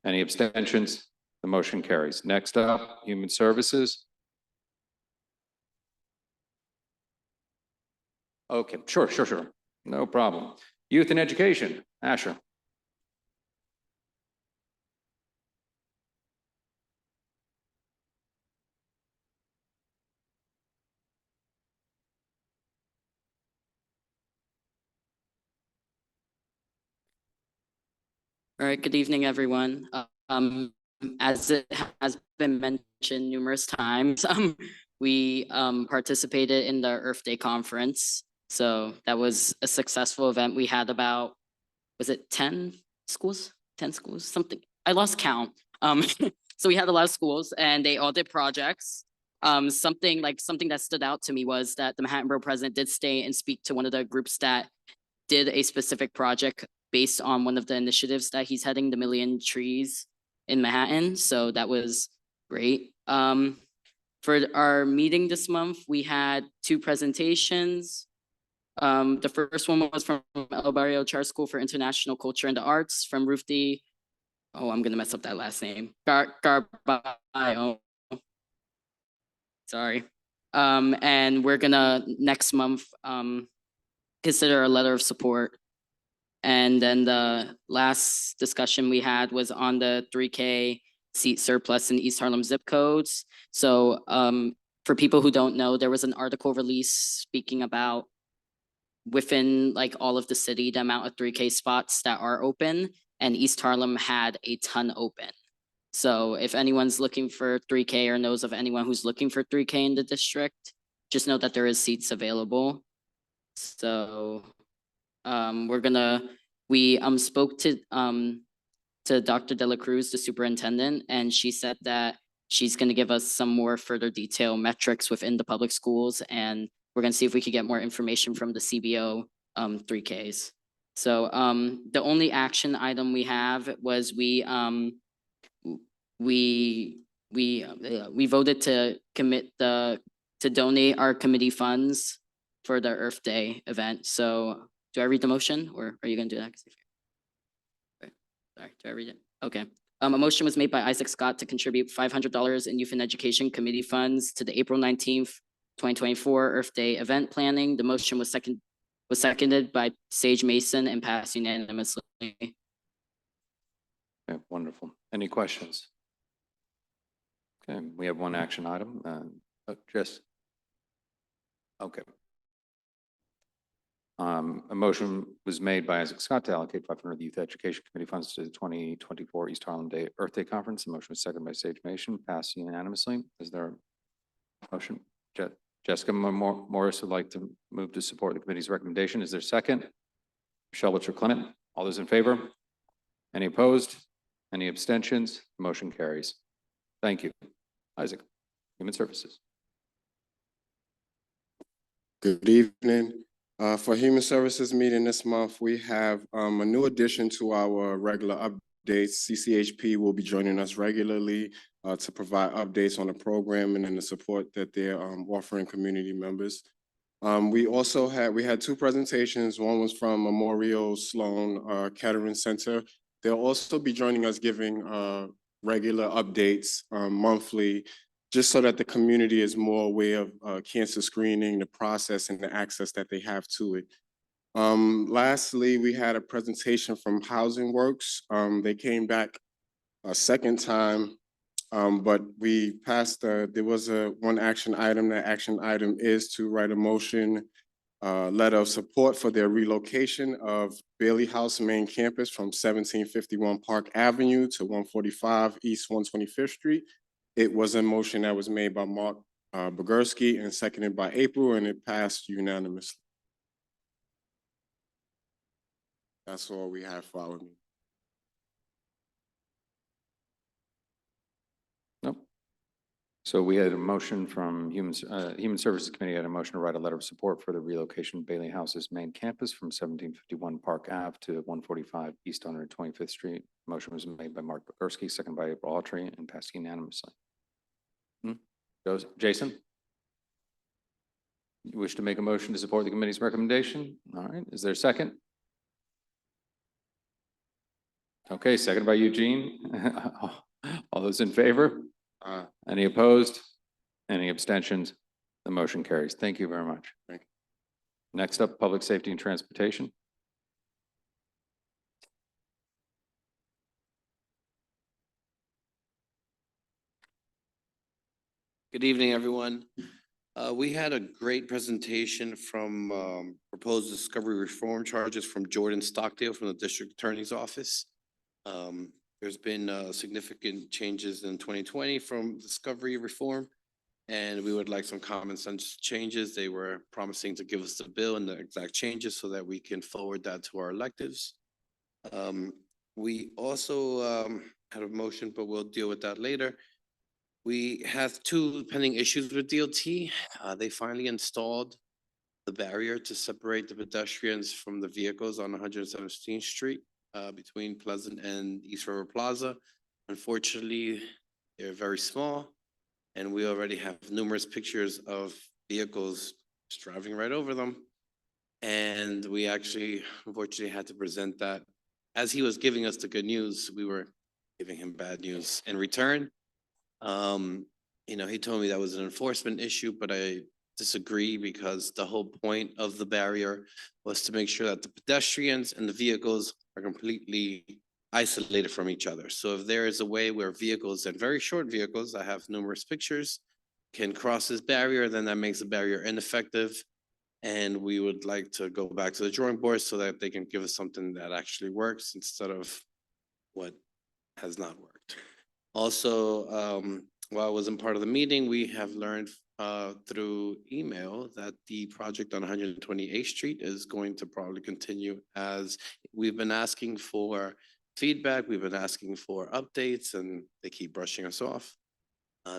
Any abstentions? The motion carries. Next up, Human Services. Okay, sure. No problem. Youth and Education, Asher. All right, good evening, everyone. As it has been mentioned numerous times, we participated in the Earth Day conference. So that was a successful event. We had about, was it 10 schools? 10 schools, something. I lost count. So we had a lot of schools and they all did projects. Something that stood out to me was that the Manhattan Borough president did stay and speak to one of the groups that did a specific project based on one of the initiatives that he's heading, the Million Trees in Manhattan. So that was great. For our meeting this month, we had 2 presentations. The first one was from El Barrio Charter School for International Culture and the Arts from Rufti. Oh, I'm gonna mess up that last name. Garbayo. Sorry. And we're gonna next month consider a letter of support. And then the last discussion we had was on the 3K seat surplus in East Harlem zip codes. So for people who don't know, there was an article released speaking about within like all of the city, the amount of 3K spots that are open, and East Harlem had a ton open. So if anyone's looking for 3K or knows of anyone who's looking for 3K in the district, just note that there is seats available. So we spoke to Dr. De La Cruz, the superintendent, and she said that she's gonna give us some more further detail metrics within the public schools, and we're gonna see if we could get more information from the CBO 3Ks. So the only action item we have was we voted to to donate our committee funds for the Earth Day event. So do I read the motion, or are you gonna do that? Okay. Sorry, do I read it? Okay. A motion was made by Isaac Scott to contribute $500 in Youth and Education Committee funds to the April 19th, 2024 Earth Day event planning. The motion was seconded by Sage Mason and passed unanimously. Okay, wonderful. Any questions? Okay, we have one action item. Jess? Okay. A motion was made by Isaac Scott to allocate 500 Youth Education Committee funds to the 2024 East Harlem Day Earth Day Conference. The motion was seconded by Sage Mason, passed unanimously. Is there a motion? Jessica Morris would like to move to support the committee's recommendation. Is there a second? Michelle Witcher Clement, all those in favor? Any opposed? Any abstentions? Motion carries. Thank you. Isaac, Human Services. Good evening. For Human Services meeting this month, we have a new addition to our regular updates. CCHP will be joining us regularly to provide updates on the program and the support that they're offering community members. We had two presentations. One was from Memorial Sloan Kettering Center. They'll also be joining us giving regular updates monthly, just so that the community is more aware of cancer screening, the process, and the access that they have to it. Lastly, we had a presentation from Housing Works. They came back a second time, but we passed, there was one action item. That action item is to write a motion, letter of support for their relocation of Bailey House main campus from 1751 Park Avenue to 145 East 125th Street. It was a motion that was made by Mark Bogursky and seconded by April, and it passed unanimously. That's all we have for our meeting. Nope. So we had a motion from Human Services Committee, had a motion to write a letter of support for the relocation of Bailey House's main campus from 1751 Park Ave to 145 East 125th Street. Motion was made by Mark Bogursky, seconded by April Autry, and passed unanimously. Jason? You wish to make a motion to support the committee's recommendation? All right, is there a second? Okay, seconded by Eugene. All those in favor? Any opposed? Any abstentions? The motion carries. Thank you very much. Thank you. Next up, Public Safety and Transportation. Good evening, everyone. We had a great presentation from proposed discovery reform charges from Jordan Stockdale from the District Attorney's Office. There's been significant changes in 2020 from discovery reform, and we would like some comments on changes. They were promising to give us the bill and the exact changes so that we can forward that to our electives. We also had a motion, but we'll deal with that later. We have two pending issues with DOT. They finally installed the barrier to separate the pedestrians from the vehicles on 117th Street between Pleasant and East River Plaza. Unfortunately, they're very small, and we already have numerous pictures of vehicles just driving right over them. And we actually, unfortunately, had to present that. As he was giving us the good news, we were giving him bad news in return. He told me that was an enforcement issue, but I disagree because the whole point of the barrier was to make sure that the pedestrians and the vehicles are completely isolated from each other. So if there is a way where vehicles and very short vehicles, I have numerous pictures, can cross this barrier, then that makes the barrier ineffective. And we would like to go back to the drawing board so that they can give us something that actually works instead of what has not worked. Also, while I wasn't part of the meeting, we have learned through email that the project on 128th Street is going to probably continue, as we've been asking for feedback, we've been asking for updates, and they keep brushing us off.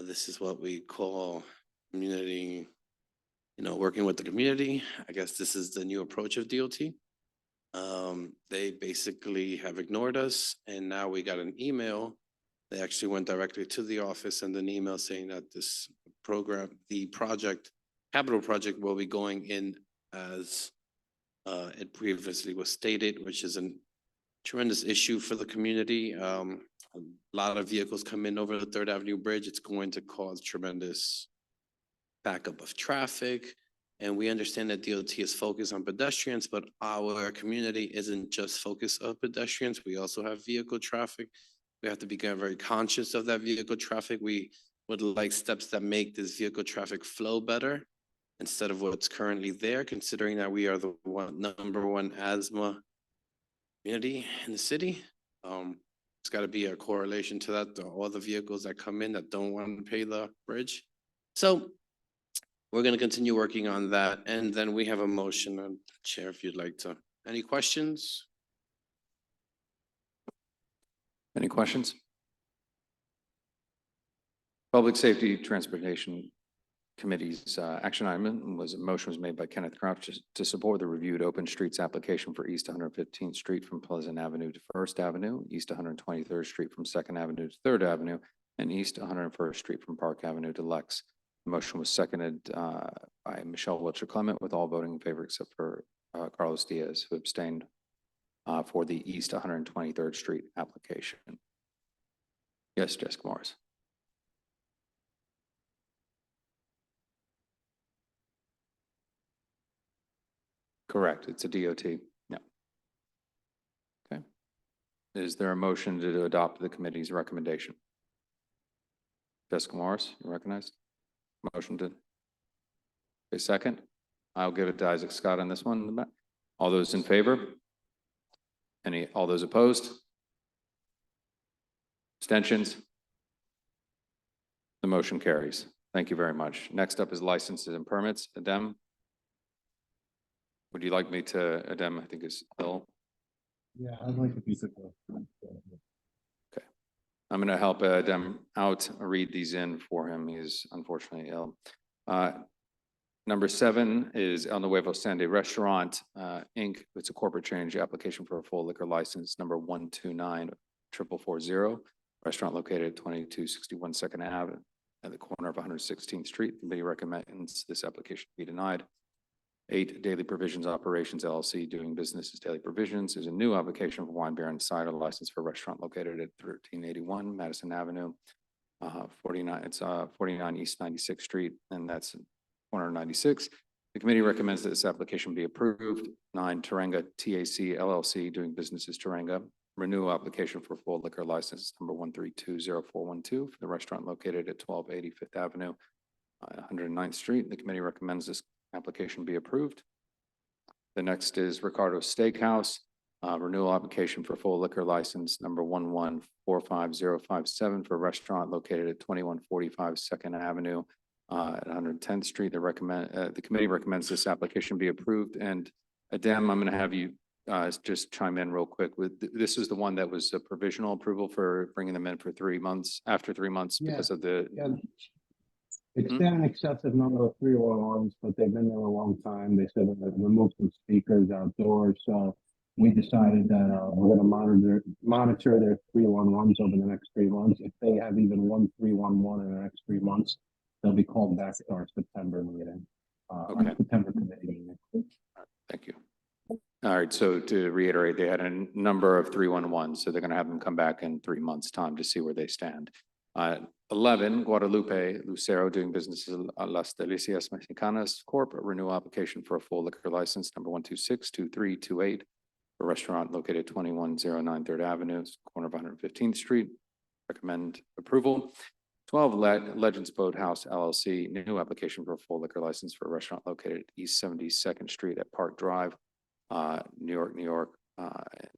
This is what we call community, working with the community. I guess this is the new approach of DOT. They basically have ignored us, and now we got an email. They actually went directly to the office and an email saying that this program, the project, capital project, will be going in as it previously was stated, which is a tremendous issue for the community. A lot of vehicles come in over the Third Avenue Bridge. It's going to cause tremendous backup of traffic. And we understand that DOT is focused on pedestrians, but our community isn't just focused on pedestrians. We also have vehicle traffic. We have to become very conscious of that vehicle traffic. We would like steps that make this vehicle traffic flow better instead of what's currently there, considering that we are the number one asthma community in the city. It's got to be a correlation to that, all the vehicles that come in that don't want to pay the bridge. So we're going to continue working on that. And then we have a motion, Chair, if you'd like to. Any questions? Any questions? Public Safety Transportation Committee's action item was a motion was made by Kenneth Crouch to support the reviewed open streets application for East 115th Street from Pleasant Avenue to First Avenue, East 123rd Street from Second Avenue to Third Avenue, and East 101st Street from Park Avenue to Lex. The motion was seconded by Michelle Wiltshire Clement, with all voting in favor except for Carlos Diaz, who abstained for the East 123rd Street application. Yes, Jessica Morris. Correct. It's a DOT. Yeah. Okay. Is there a motion to adopt the committee's recommendation? Jessica Morris, you recognized? Motion to. A second. I'll give it to Isaac Scott on this one. All those in favor? All those opposed? Abstentions? The motion carries. Thank you very much. Next up is licenses and permits. Adem. Would you like me to, Adem, I think is ill. Yeah, I'd like a piece of. Okay. I'm going to help Adem out, read these in for him. He's unfortunately ill. Number 7 is El Nuevo Sandy Restaurant, Inc. It's a corporate change application for a full liquor license, number 129-440. Restaurant located at 2261 Second Ave at the corner of 116th Street. The committee recommends this application be denied. 8, Daily Provisions Operations LLC, doing business as Daily Provisions, is a new application for wine, beer, and cider license for a restaurant located at 1381 Madison Avenue, 49 East 96th Street, and that's corner 96. The committee recommends that this application be approved. 9, Tarenga TAC LLC, doing business as Tarenga, renewal application for full liquor license number 1320412 for the restaurant located at 1280 Fifth Avenue, 109th Street. The committee recommends this application be approved. The next is Ricardo Steakhouse, renewal application for full liquor license number 1145057 for a restaurant located at 2145 Second Avenue at 110th Street. The committee recommends this application be approved. And Adem, I'm going to have you just chime in real quick. This is the one that was a provisional approval for bringing them in for 3 months, after 3 months because of the. Yeah. It's been an excessive number of 311s, but they've been there a long time. They said that remove some speakers outdoors. So we decided that we're going to monitor their 311s over the next 3 months. If they have even one 311 in the next 3 months, they'll be called back to our September meeting, our September committee meeting. Thank you. All right, so to reiterate, they had a number of 311s, so they're going to have them come back in 3 months' time to see where they stand. 11, Guadalupe Lucero, doing business as Las Delicias Mexicanas Corp., a renewal application for a full liquor license number 1262328 for a restaurant located 2109 Third Avenue, corner of 115th Street. Recommend approval. 12, Legends Boathouse LLC, new application for a full liquor license for a restaurant located at East 72nd Street at Park Drive, New York,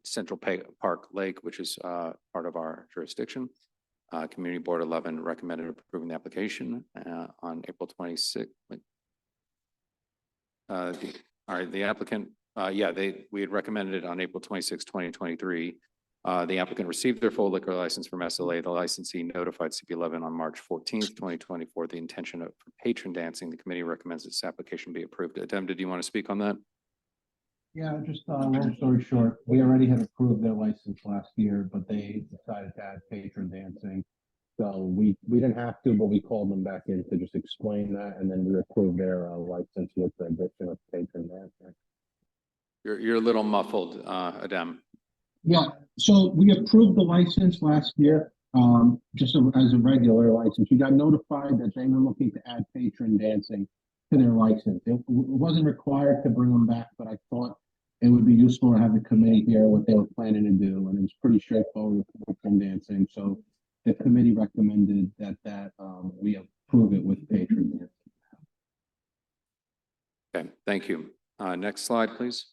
Central Park Lake, which is part of our jurisdiction. Community Board 11 recommended approving the application on April 26th. All right, the applicant, we had recommended it on April 26, 2023. The applicant received their full liquor license from SLA. The licensee notified CB11 on March 14th, 2024, the intention of patron dancing. The committee recommends this application be approved. Adem, did you want to speak on that? Yeah, just long story short, we already had approved their license last year, but they decided to add patron dancing. So we didn't have to, but we called them back in to just explain that, and then we approved their license with the addition of patron dancing. You're a little muffled, Adem. Yeah, so we approved the license last year, just as a regular license. We got notified that they were looking to add patron dancing to their license. It wasn't required to bring them back, but I thought it would be useful to have the committee hear what they were planning to do, and it was pretty straightforward with patron dancing. So the committee recommended that we approve it with patron dancing. Okay, thank you. Next slide, please.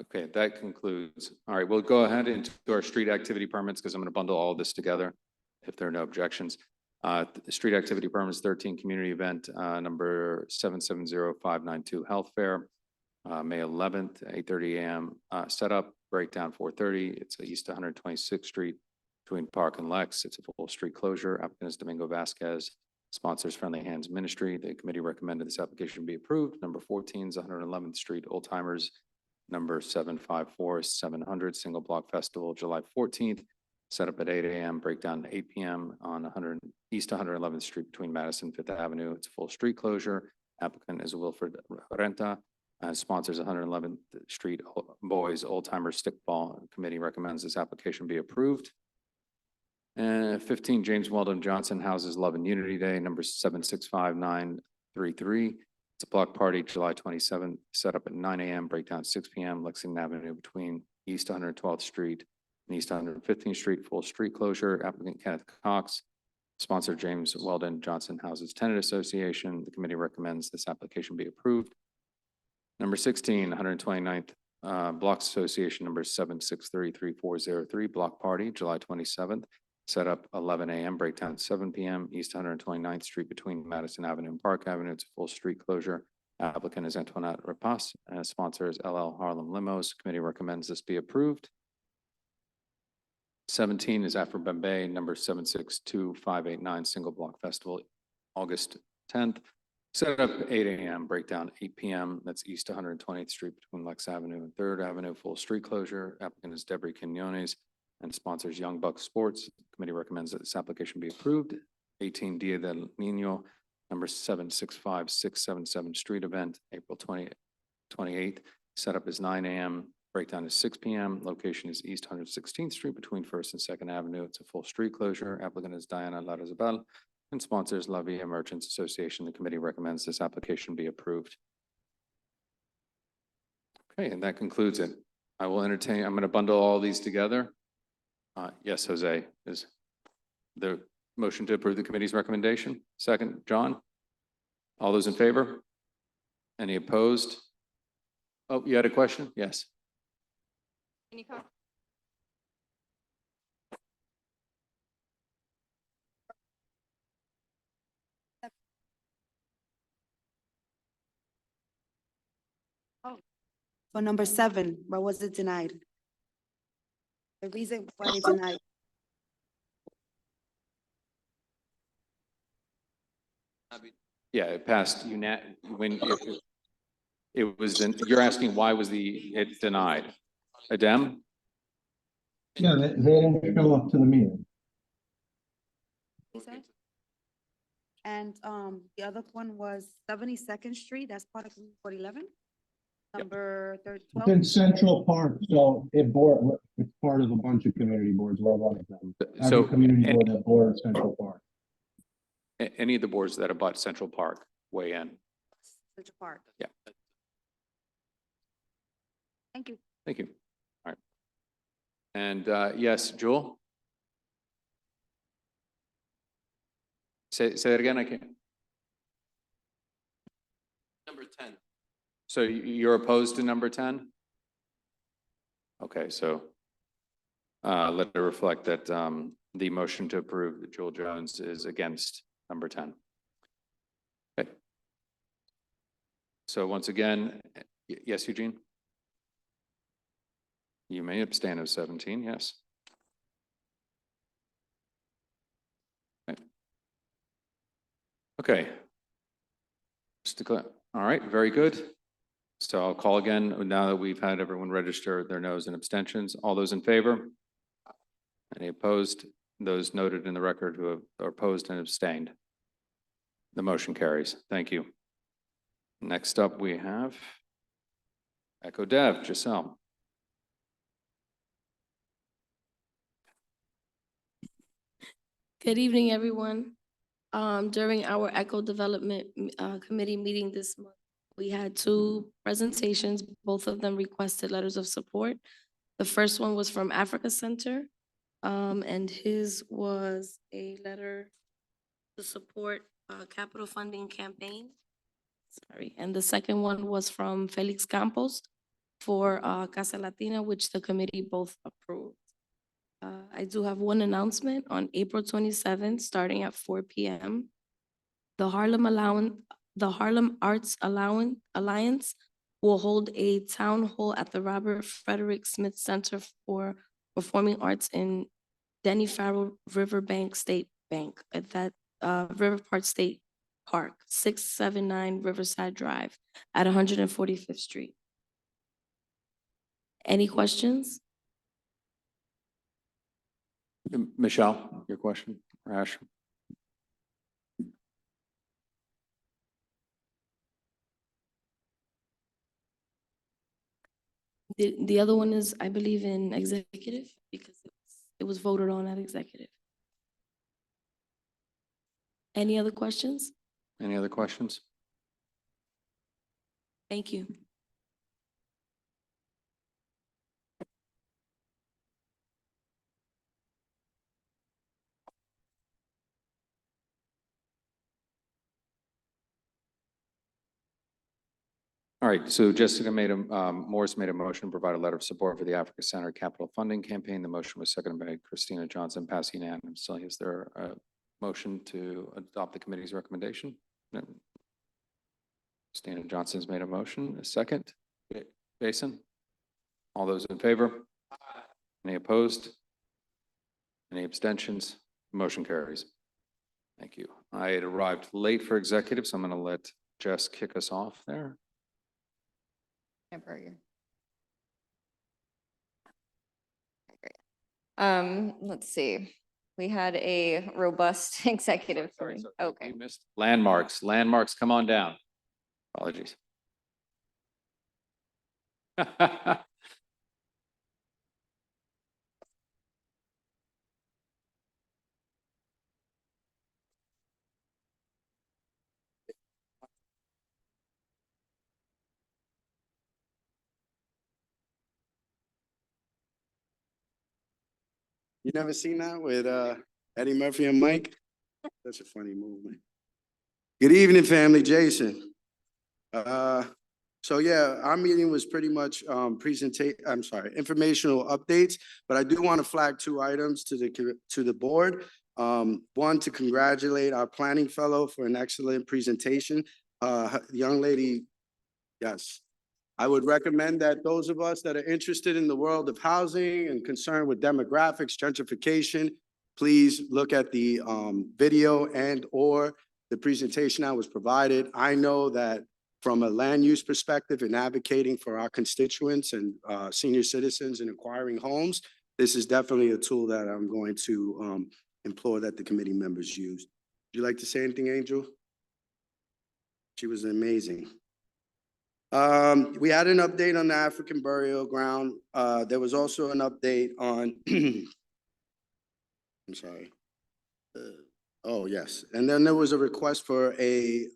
Okay, that concludes. All right, we'll go ahead into our street activity permits because I'm going to bundle all of this together if there are no objections. The street activity permits 13 community event number 770592 Health Fair, May 11th, 8:30 a.m. Setup, breakdown 4:30. It's East 126th Street between Park and Lex. It's a full street closure. Applicant is Domingo Vasquez. Sponsors Friendly Hands Ministry. The committee recommended this application be approved. Number 14 is 111th Street Old Timers. Number 754-700 Single Block Festival, July 14th. Set up at 8 a.m., breakdown at 8 p.m. on East 111th Street between Madison and 5th Avenue. It's a full street closure. Applicant is Wilfred Renta. Sponsors 111th Street Boys Old Timers Stickball. Committee recommends this application be approved. And 15 James Weldon Johnson houses Love and Unity Day, number 765933. It's a block party, July 27th, set up at 9 a.m., breakdown at 6 p.m., Lexington Avenue between East 112th Street and East 115th Street, full street closure. Applicant Kenneth Cox. Sponsor James Weldon Johnson Houses Tenant Association. The committee recommends this application be approved. Number 16, 129th Blocks Association, number 7633403, block party, July 27th. Set up 11 a.m., breakdown at 7 p.m., East 129th Street between Madison Avenue and Park Avenue. It's a full street closure. Applicant is Antoinette Rapace, and sponsor is LL Harlem Limos. Committee recommends this be approved. 17 is Afro Bombay, number 762589, Single Block Festival, August 10th. Set up 8 a.m., breakdown 8 p.m. That's East 120th Street between Lex Avenue and 3rd Avenue, full street closure. Applicant is Deborah Quinones and sponsors Young Buck Sports. Committee recommends that this application be approved. 18 Dia del Nino, number 765677 street event, April 28th. Setup is 9 a.m., breakdown is 6 p.m. Location is East 116th Street between 1st and 2nd Avenue. It's a full street closure. Applicant is Diana Larazabal and sponsors La Via Merchants Association. The committee recommends this application be approved. Okay, and that concludes it. I will entertain, I'm going to bundle all these together. Yes, Jose, is the motion to approve the committee's recommendation? Second, John? All those in favor? Any opposed? Oh, you had a question? Yes. For number 7, why was it denied? The reason why they denied. Yeah, it passed when it was, then you're asking why was it denied? Adem? Yeah, they didn't show up to the meeting. And the other one was 72nd Street, that's part of Route 11. Number 12. It's in Central Park, so it's part of a bunch of community boards, we're one of them. So Every community board that board Central Park. Any of the boards that abut Central Park weigh in. Central Park. Yeah. Thank you. Thank you. All right. And yes, Jewel? Say that again, I can't. Number 10. So you're opposed to number 10? Okay, so let it reflect that the motion to approve Jewel Jones is against number 10. Okay. So once again, yes, Eugene? You may abstain of 17, yes. Okay. Just to clear. All right, very good. So I'll call again now that we've had everyone register their no's and abstentions. All those in favor? Any opposed? Those noted in the record who are opposed and abstained. The motion carries. Thank you. Next up, we have Echo Dev, Giselle. Good evening, everyone. During our Eco Development Committee meeting this month, we had two presentations. Both of them requested letters of support. The first one was from Africa Center, and his was a letter to support capital funding campaign. Sorry, and the second one was from Felix Campos for Casa Latina, which the committee both approved. I do have one announcement on April 27th, starting at 4 p.m. The Harlem Arts Alliance will hold a town hall at the Robert Frederick Smith Center for Performing Arts in Denny Farrell Riverbank State Bank at that River Park State Park, 679 Riverside Drive at 145th Street. Any questions? Michelle, your question, Ash? The other one is, I believe, in executive because it was voted on at executive. Any other questions? Any other questions? Thank you. All right, so Jessica Morris made a motion to provide a letter of support for the Africa Center Capital Funding Campaign. The motion was seconded by Christina Johnson, passing unanimously. Is there a motion to adopt the committee's recommendation? No. Christina Johnson's made a motion. A second? Jason? All those in favor? Any opposed? Any abstentions? Motion carries. Thank you. I had arrived late for executive, so I'm going to let Jess kick us off there. Temporary. Let's see. We had a robust executive. Sorry, Okay. you missed landmarks. Landmarks, come on down. Apologies. You never seen that with Eddie Murphy and Mike? That's a funny movie. Good evening, family. Jason. So yeah, our meeting was pretty much informational updates, but I do want to flag two items to the board. One, to congratulate our planning fellow for an excellent presentation. Young lady, yes. I would recommend that those of us that are interested in the world of housing and concerned with demographics, gentrification, please look at the video and or the presentation that was provided. I know that from a land use perspective and advocating for our constituents and senior citizens and acquiring homes, this is definitely a tool that I'm going to implore that the committee members use. Would you like to say anything, Angel? She was amazing. We had an update on the African burial ground. There was also an update on, I'm sorry. Oh, yes. And then there was a request for a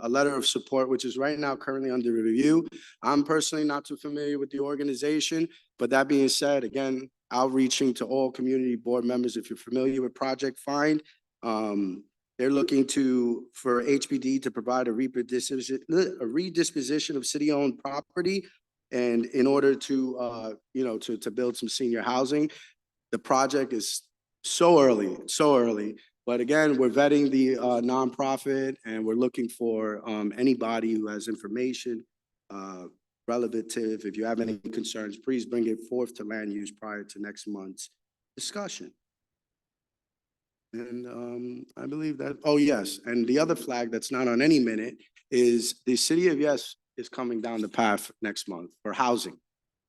letter of support, which is right now currently under review. I'm personally not too familiar with the organization, but that being said, again, outreaching to all community board members, if you're familiar with Project Find, they're looking for HPD to provide a redisposition of city-owned property, and in order to, to build some senior housing. the project is so early. But again, we're vetting the nonprofit and we're looking for anybody who has information relative. If you have any concerns, please bring it forth to land use prior to next month's discussion. And I believe that, oh yes, and the other flag that's not on any minute is the city of Yes is coming down the path next month for housing,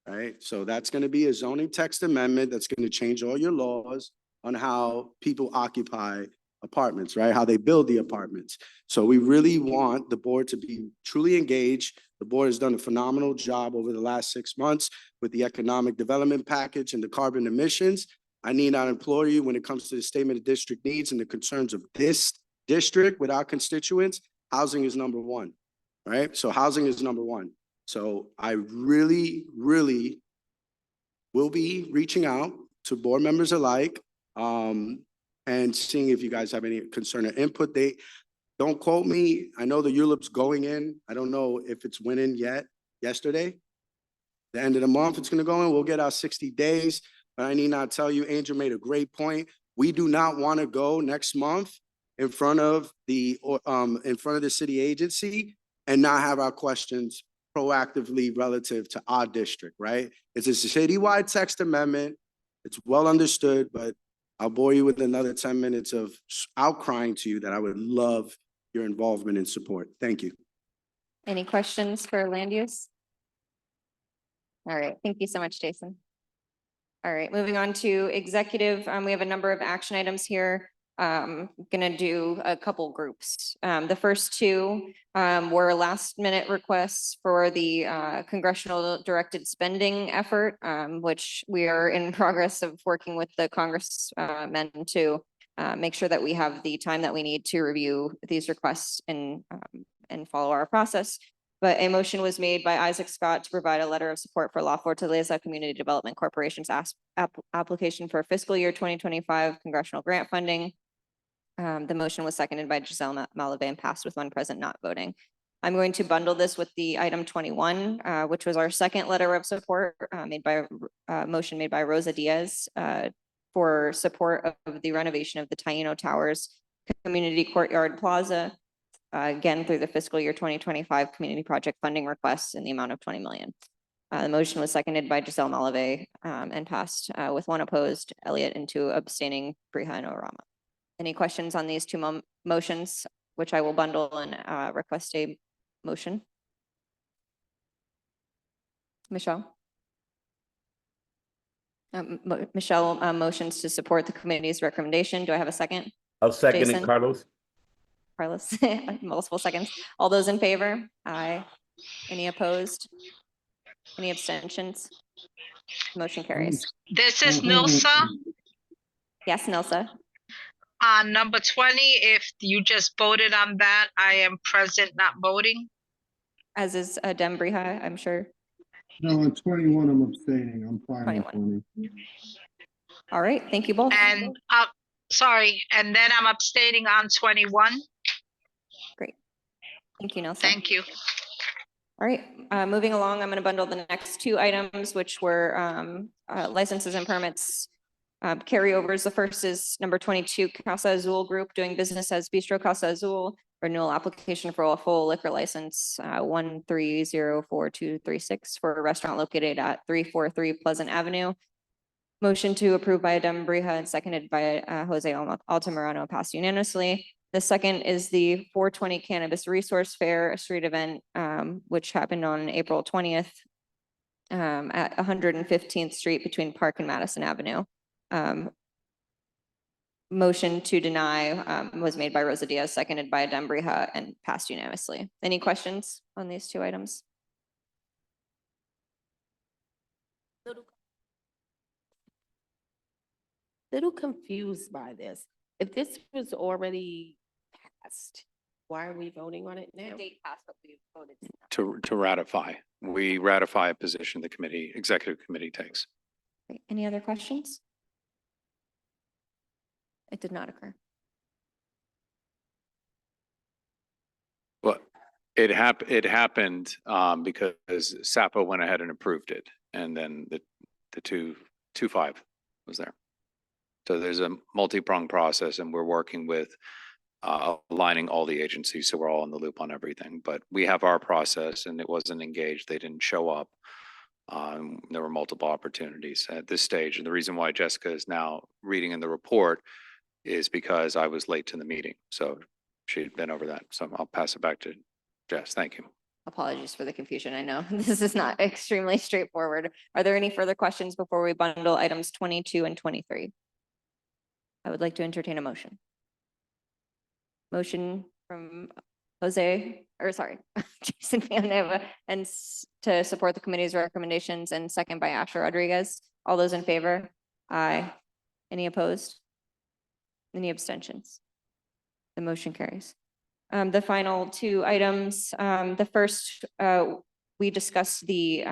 right? So that's going to be a zoning text amendment that's going to change all your laws on how people occupy apartments, right? How they build the apartments. So we really want the board to be truly engaged. The board has done a phenomenal job over the last 6 months with the economic development package and the carbon emissions. I need not implore you when it comes to the statement of district needs and the concerns of this district with our constituents, housing is number one, right? So housing is number one. So I really will be reaching out to board members alike and seeing if you guys have any concern or input. Don't quote me. I know the ULIP's going in. I don't know if it's winning yet. Yesterday, the end of the month, it's going to go in. We'll get our 60 days. But I need not tell you, Angel made a great point. We do not want to go next month in front of the city agency and not have our questions proactively relative to our district, right? It's a citywide text amendment. It's well understood, but I'll bore you with another 10 minutes of outcrying to you that I would love your involvement and support. Thank you. Any questions for land use? All right, thank you so much, Jason. All right, moving on to executive. We have a number of action items here. Gonna do a couple groups. The first two were last minute requests for the congressional directed spending effort, which we are in progress of working with the congressmen to make sure that we have the time that we need to review these requests and follow our process. But a motion was made by Isaac Scott to provide a letter of support for La Fortaleza Community Development Corporation's application for fiscal year 2025 congressional grant funding. The motion was seconded by Giselle Malave and passed with one present not voting. I'm going to bundle this with the item 21, which was our second letter of support motion made by Rosa Diaz for support of the renovation of the Taino Towers Community Courtyard Plaza. Again, through the fiscal year 2025 community project funding requests in the amount of 20 million. The motion was seconded by Giselle Malave and passed with one opposed, Elliott, and two abstaining, Briha and Orama. Any questions on these two motions, which I will bundle and request a motion? Michelle? Michelle motions to support the committee's recommendation. Do I have a second? I'll second Jason? it, Carlos. Carlos, multiple seconds. All those in favor? Aye. Any opposed? Any abstentions? Motion carries. This is Nilsa. Yes, Nilsa. Number 20, if you just voted on that, I am present, not voting. As is Dem Briha, I'm sure. No, on 21, I'm abstaining. I'm fine on 20. All right, thank you both. And sorry, and then I'm abstaining on 21. Great. Thank you, Nilsa. Thank you. All right, moving along, I'm going to bundle the next two items, which were licenses and permits carryovers. The first is number 22, Casa Azul Group doing business as Bistro Casa Azul, renewal application for a full liquor license 1304236 for a restaurant located at 343 Pleasant Avenue. Motion to approve by Dem Briha and seconded by Jose Altamirano, passed unanimously. The second is the 420 Cannabis Resource Fair, a street event, which happened on April 20th at 115th Street between Park and Madison Avenue. Motion to deny was made by Rosa Diaz, seconded by Dem Briha, and passed unanimously. Any questions on these two items? Little confused by this. If this was already passed, why are we voting on it now? The date passed, but we voted. To ratify. We ratify a position the committee, executive committee takes. Great. Any other questions? It did not occur. Well, it happened because SAPA went ahead and approved it. And then the 2.5 was there. So there's a multi-pronged process and we're working with aligning all the agencies, so we're all in the loop on everything. But we have our process and it wasn't engaged. They didn't show up. There were multiple opportunities at this stage. And the reason why Jessica is now reading in the report is because I was late to the meeting. So she'd been over that. So I'll pass it back to Jess. Thank you. Apologies for the confusion. I know this is not extremely straightforward. Are there any further questions before we bundle items 22 and 23? I would like to entertain a motion. Motion from Jason Villanueva, and to support the committee's recommendations, and second by Asher Rodriguez. All those in favor? Aye. Any opposed? Any abstentions? The motion carries. The final two items, the first, we discussed the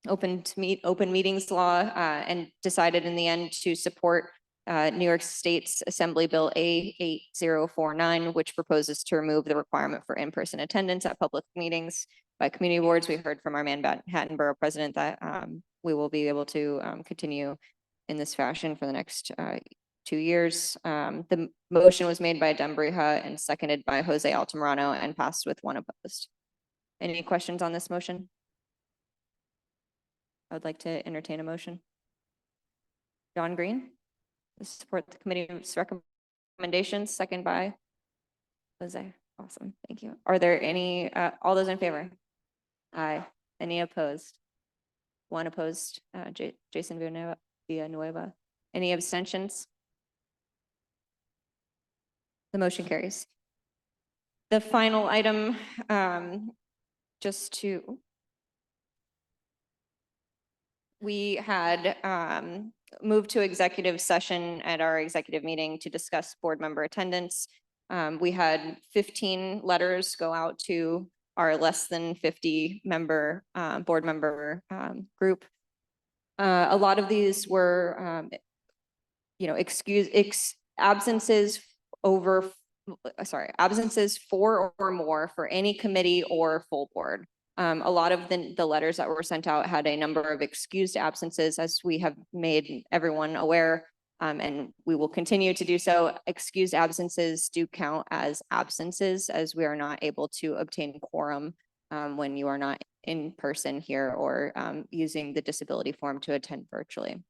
open meetings law and decided in the end to support New York State's Assembly Bill A8049, which proposes to remove the requirement for in-person attendance at public meetings by community boards. We heard from our Manhattan Borough President that we will be able to continue in this fashion for the next 2 years. The motion was made by Dembrija and seconded by Jose Altamirano and passed with 1 opposed. Any questions on this motion? I would like to entertain a motion. John Green, to support the committee's recommendations, second by Jose. Awesome, thank you. Are there any, all those in favor? Aye. Any opposed? 1 opposed, Jason Villanueva. Any abstentions? The motion carries. The final item, we had moved to executive session at our executive meeting to discuss board member attendance. We had 15 letters go out to our less than 50 member board member group. A lot of these were, absences for or more for any committee or full board. A lot of the letters that were sent out had a number of excused absences, as we have made everyone aware, and we will continue to do so. Excused absences do count as absences, as we are not able to obtain quorum when you are not in person here or using the disability form to attend virtually.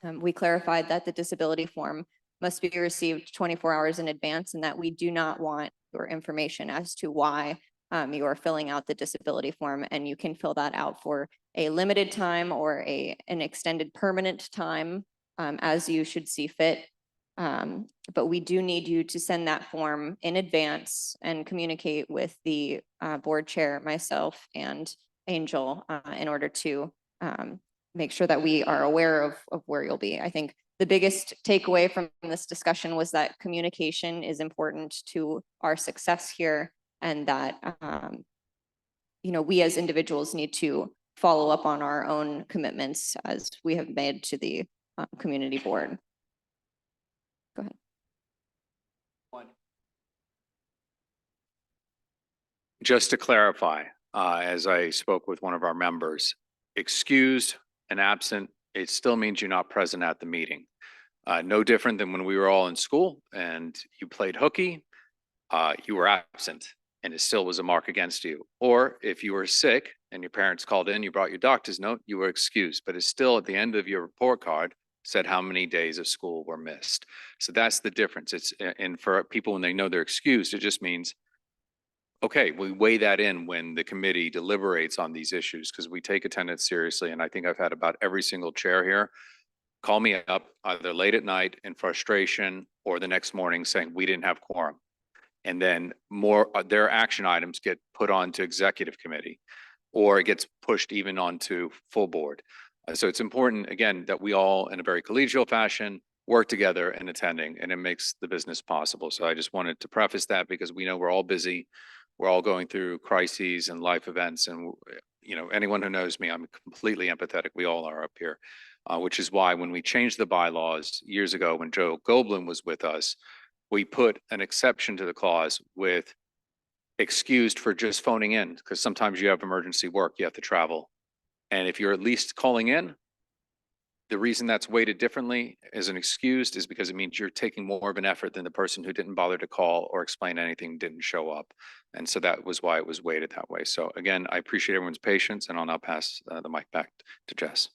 We clarified that the disability form must be received 24 hours in advance, and that we do not want your information as to why you are filling out the disability form, and you can fill that out for a limited time or an extended permanent time as you should see fit. But we do need you to send that form in advance and communicate with the board chair, myself, and Angel in order to make sure that we are aware of where you'll be. I think the biggest takeaway from this discussion was that communication is important to our success here, and that we as individuals need to follow up on our own commitments as we have made to the community board. Go ahead. Just to clarify, as I spoke with one of our members, excused and absent, it still means you're not present at the meeting. No different than when we were all in school and you played hooky, you were absent and it still was a mark against you. Or if you were sick and your parents called in, you brought your doctor's note, you were excused, but it's still at the end of your report card said how many days of school were missed. So that's the difference. And for people, when they know they're excused, it just means, okay, we weigh that in when the committee deliberates on these issues, because we take attendance seriously. And I think I've had about every single chair here call me up either late at night in frustration or the next morning saying we didn't have quorum. And then their action items get put onto executive committee, or it gets pushed even onto full board. So it's important, again, that we all, in a very collegial fashion, work together in attending, and it makes the business possible. So I just wanted to preface that, because we know we're all busy. We're all going through crises and life events. And, anyone who knows me, I'm completely empathetic. We all are up here, which is why when we changed the bylaws years ago, when Joe Goblin was with us, we put an exception to the clause with excused for just phoning in, because sometimes you have emergency work, you have to travel. And if you're at least calling in, The reason that's weighted differently as an excused is because it means you're taking more of an effort than the person who didn't bother to call or explain anything, didn't show up. And so that was why it was weighted that way. So again, I appreciate everyone's patience, and I'll now pass the mic back to Jess.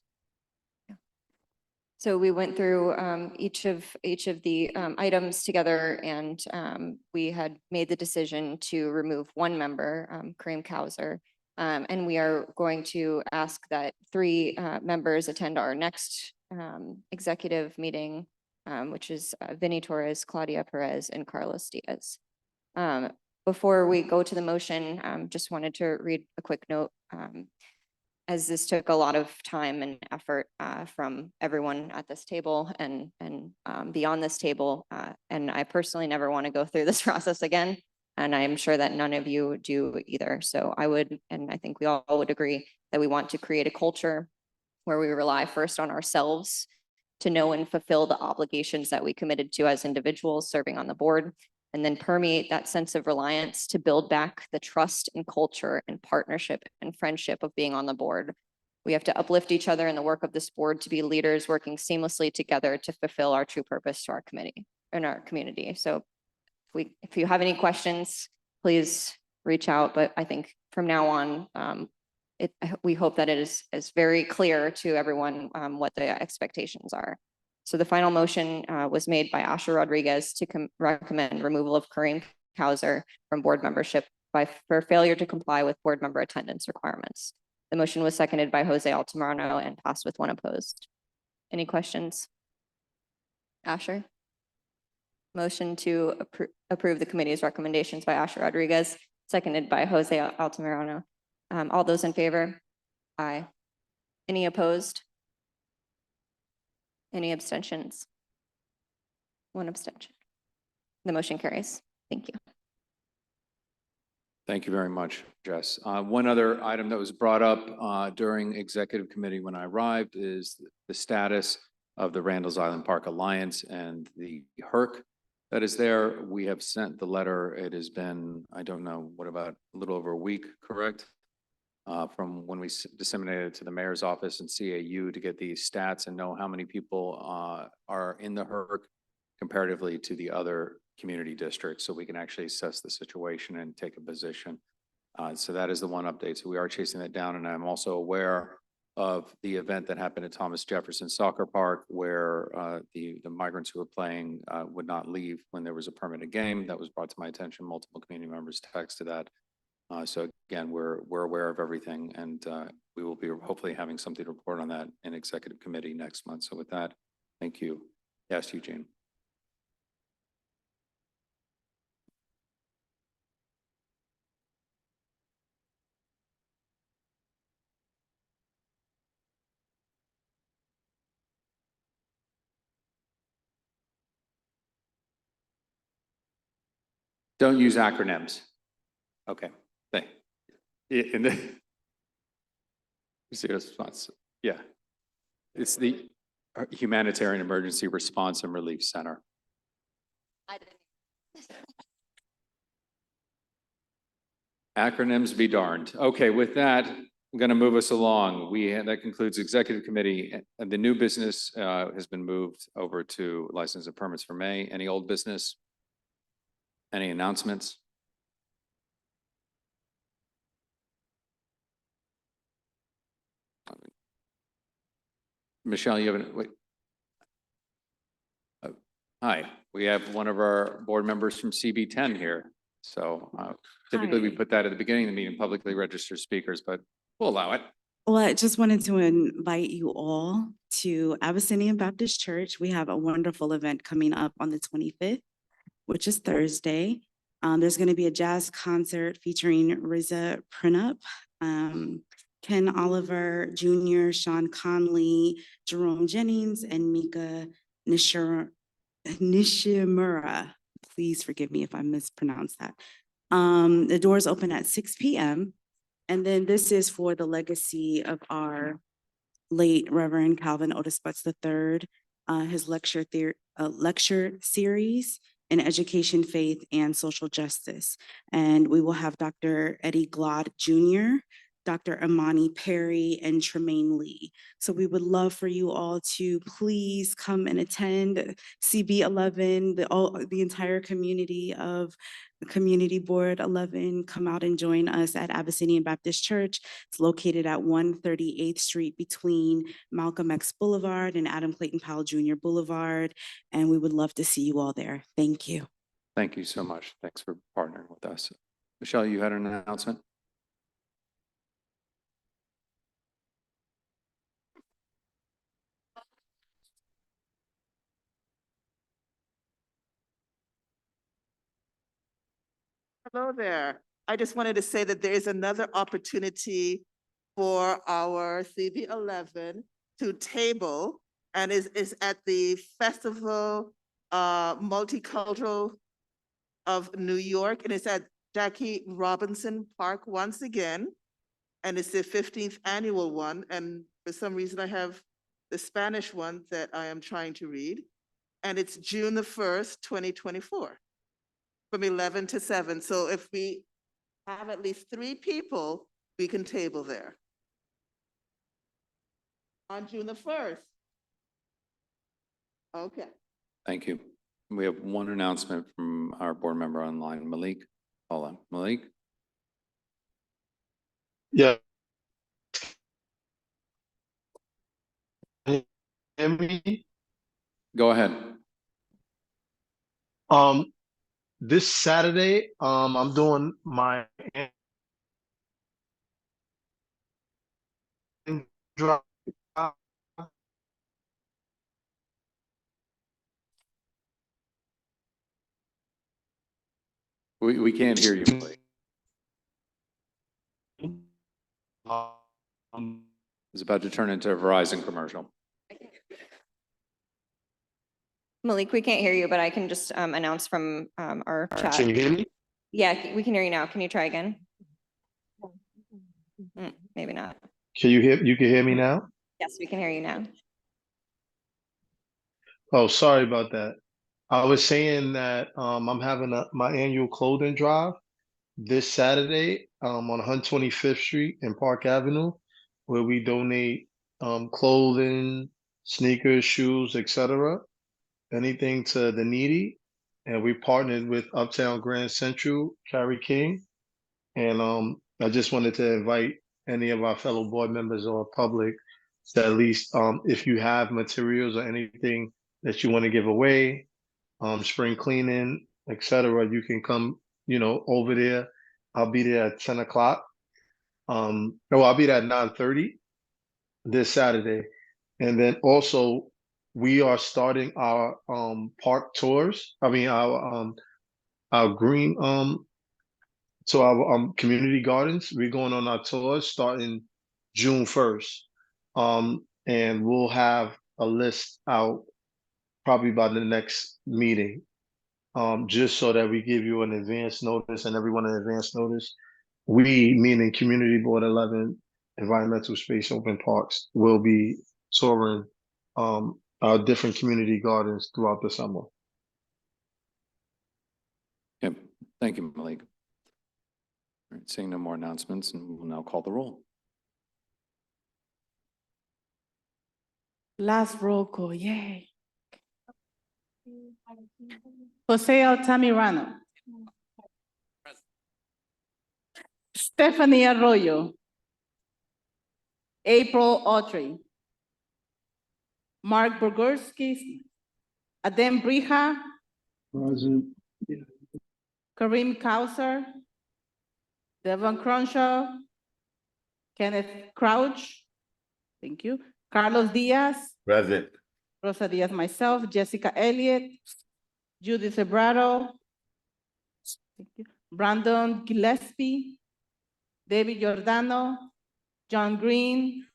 So we went through each of the items together, and we had made the decision to remove one member, Kareem Kauser. And we are going to ask that 3 members attend our next executive meeting, which is Vinny Torres, Claudia Perez, and Carlos Diaz. Before we go to the motion, just wanted to read a quick note. As this took a lot of time and effort from everyone at this table and beyond this table. And I personally never want to go through this process again. And I'm sure that none of you do either. So I would, and I think we all would agree that we want to create a culture where we rely first on ourselves to know and fulfill the obligations that we committed to as individuals serving on the board, and then permeate that sense of reliance to build back the trust and culture and partnership and friendship of being on the board. We have to uplift each other in the work of this board to be leaders working seamlessly together to fulfill our true purpose to our committee and our community. So if you have any questions, please reach out. But I think from now on, we hope that it is very clear to everyone what the expectations are. So the final motion was made by Asha Rodriguez to recommend removal of Kareem Kauser from board membership for failure to comply with board member attendance requirements. The motion was seconded by Jose Altamirano and passed with 1 opposed. Any questions? Asher? Motion to approve the committee's recommendations by Asha Rodriguez, seconded by Jose Altamirano. All those in favor? Aye. Any opposed? Any abstentions? 1 abstention. The motion carries. Thank you. Thank you very much, Jess. One other item that was brought up during executive committee when I arrived is the status of the Randall's Island Park Alliance and the HERC that is there. We have sent the letter. It has been, I don't know, what about a little over a week, correct? From when we disseminated it to the mayor's office and CAU to get these stats and know how many people are in the HERC comparatively to the other community districts, so we can actually assess the situation and take a position. So that is the one update. So we are chasing that down, and I'm also aware of the event that happened at Thomas Jefferson Soccer Park, where the migrants who were playing would not leave when there was a permanent game. That was brought to my attention. Multiple community members texted that. So again, we're aware of everything, and we will be hopefully having something to report on that in executive committee next month. So with that, thank you. Yes, Eugene. Don't use acronyms. Okay. In the response, yeah. It's the Humanitarian Emergency Response and Relief Center. Acronyms be darned. Okay, with that, I'm going to move us along. That concludes executive committee, and the new business has been moved over to license and permits for May. Any old business? Any announcements? Michelle, you have an, wait. Hi, we have one of our board members from CB10 here. So typically we put that at the beginning of the meeting, publicly registered speakers, but we'll allow it. Well, I just wanted to invite you all to Abyssinian Baptist Church. We have a wonderful event coming up on the 25th, which is Thursday. There's going to be a jazz concert featuring Riza Prenup, Ken Oliver Jr., Sean Conley, Jerome Jennings, and Mika Nishimura. Please forgive me if I mispronounce that. The doors open at 6 p.m. And then this is for the legacy of our late Reverend Calvin Otis Butts III, his lecture series in education, faith, and social justice. And we will have Dr. Eddie Glod Jr. Dr. Imani Perry, and Tremaine Lee. So we would love for you all to please come and attend CB11, the entire community of Community Board 11, come out and join us at Abyssinian Baptist Church. It's located at 138th Street between Malcolm X Boulevard and Adam Clayton Powell Jr. Boulevard. And we would love to see you all there. Thank you. Thank you so much. Thanks for partnering with us. Michelle, you had an announcement? Hello there. I just wanted to say that there is another opportunity for our CB11 to table, and is at the Festival Multicultural of New York, and it's at Jackie Robinson Park once again. And it's the 15th annual one. And for some reason, I have the Spanish one that I am trying to read. And it's June the 1st, 2024, from 11 to 7. So if we have at least 3 people, we can table there. On June the 1st. Okay. Thank you. We have one announcement from our board member online, Malik. Hold on, Malik. Yeah. Hear me? Go ahead. This Saturday, I'm doing my drive. We can't hear you, Malik. It's about to turn into a Verizon commercial. Malik, we can't hear you, but I can just announce from our chat. Can you hear me? Yeah, we can hear you now. Can you try again? Maybe not. You can hear me now? Yes, we can hear you now. Oh, sorry about that. I was saying that I'm having my annual clothing drive this Saturday on 125th Street and Park Avenue, where we donate clothing, sneakers, shoes, etc. Anything to the needy. And we partnered with Uptown Grand Central, Carrie King. And I just wanted to invite any of our fellow board members or public to at least, if you have materials or anything that you want to give away, spring cleaning, etc., you can come, over there. I'll be there at 10 o'clock. I'll be there at 9:30 this Saturday. And then also we are starting our park tours. I mean our green to our community gardens. We're going on our tours starting June 1st. And we'll have a list out probably by the next meeting. Just so that we give you an advance notice and everyone an advance notice. We, meaning Community Board 11, Environmental Space Open Parks, will be touring our different community gardens throughout the summer. Yep. Thank you, Malik. All right, seeing no more announcements, and we'll now call the roll. Last roll call, yay. Jose Altamirano. Stephanie Arroyo. April Autry. Mark Burgorski. Adem Brija. Present. Kareem Kauser. Devon Cronshaw. Kenneth Crouch. Thank you. Carlos Diaz. Present. Rosa Diaz, myself. Jessica Elliott. Judith Ebrado. Brandon Gillespie. David Giordano. John Green.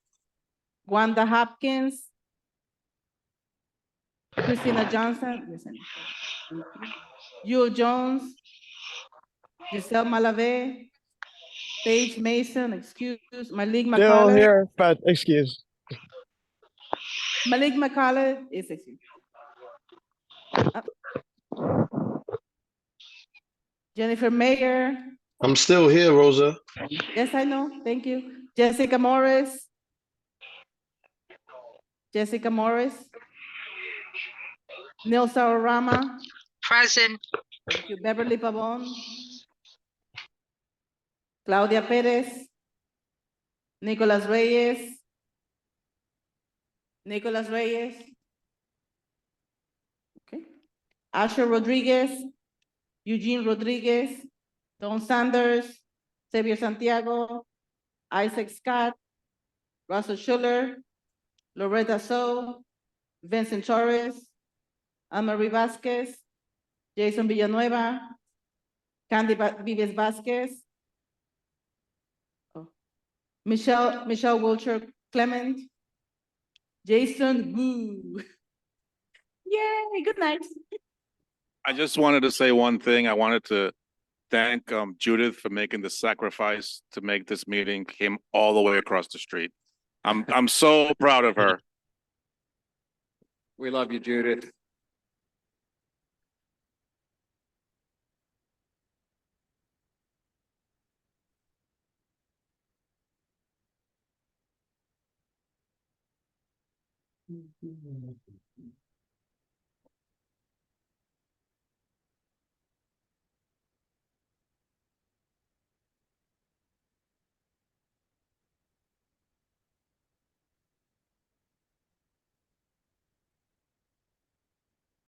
Wanda Hopkins. Christina Johnson. Listen. Yul Jones. Giselle Malave. Paige Mason, excuse. Malik They're all McCullough. here, but excuse. Malik McCullough is excused. Jennifer Mayer. I'm still here, Rosa. Yes, I know. Thank you. Jessica Morris. Jessica Morris. Neil Saurama. Present. Thank you. Beverly Pavon. Claudia Perez. Nicolas Reyes. Nicolas Reyes. Okay. Asher Rodriguez. Eugene Rodriguez. Don Sanders. Xavier Santiago. Isaac Scott. Russell Schuller. Loretta So. Vincent Torres. Anne-Marie Vasquez. Jason Villanueva. Candy Vives Vasquez. Oh. Michelle Wilcher Clement. Jason Wu. Yay, good night. I just wanted to say one thing. I wanted to thank Judith for making the sacrifice to make this meeting, came all the way across the street. I'm so proud of her. We love you, Judith.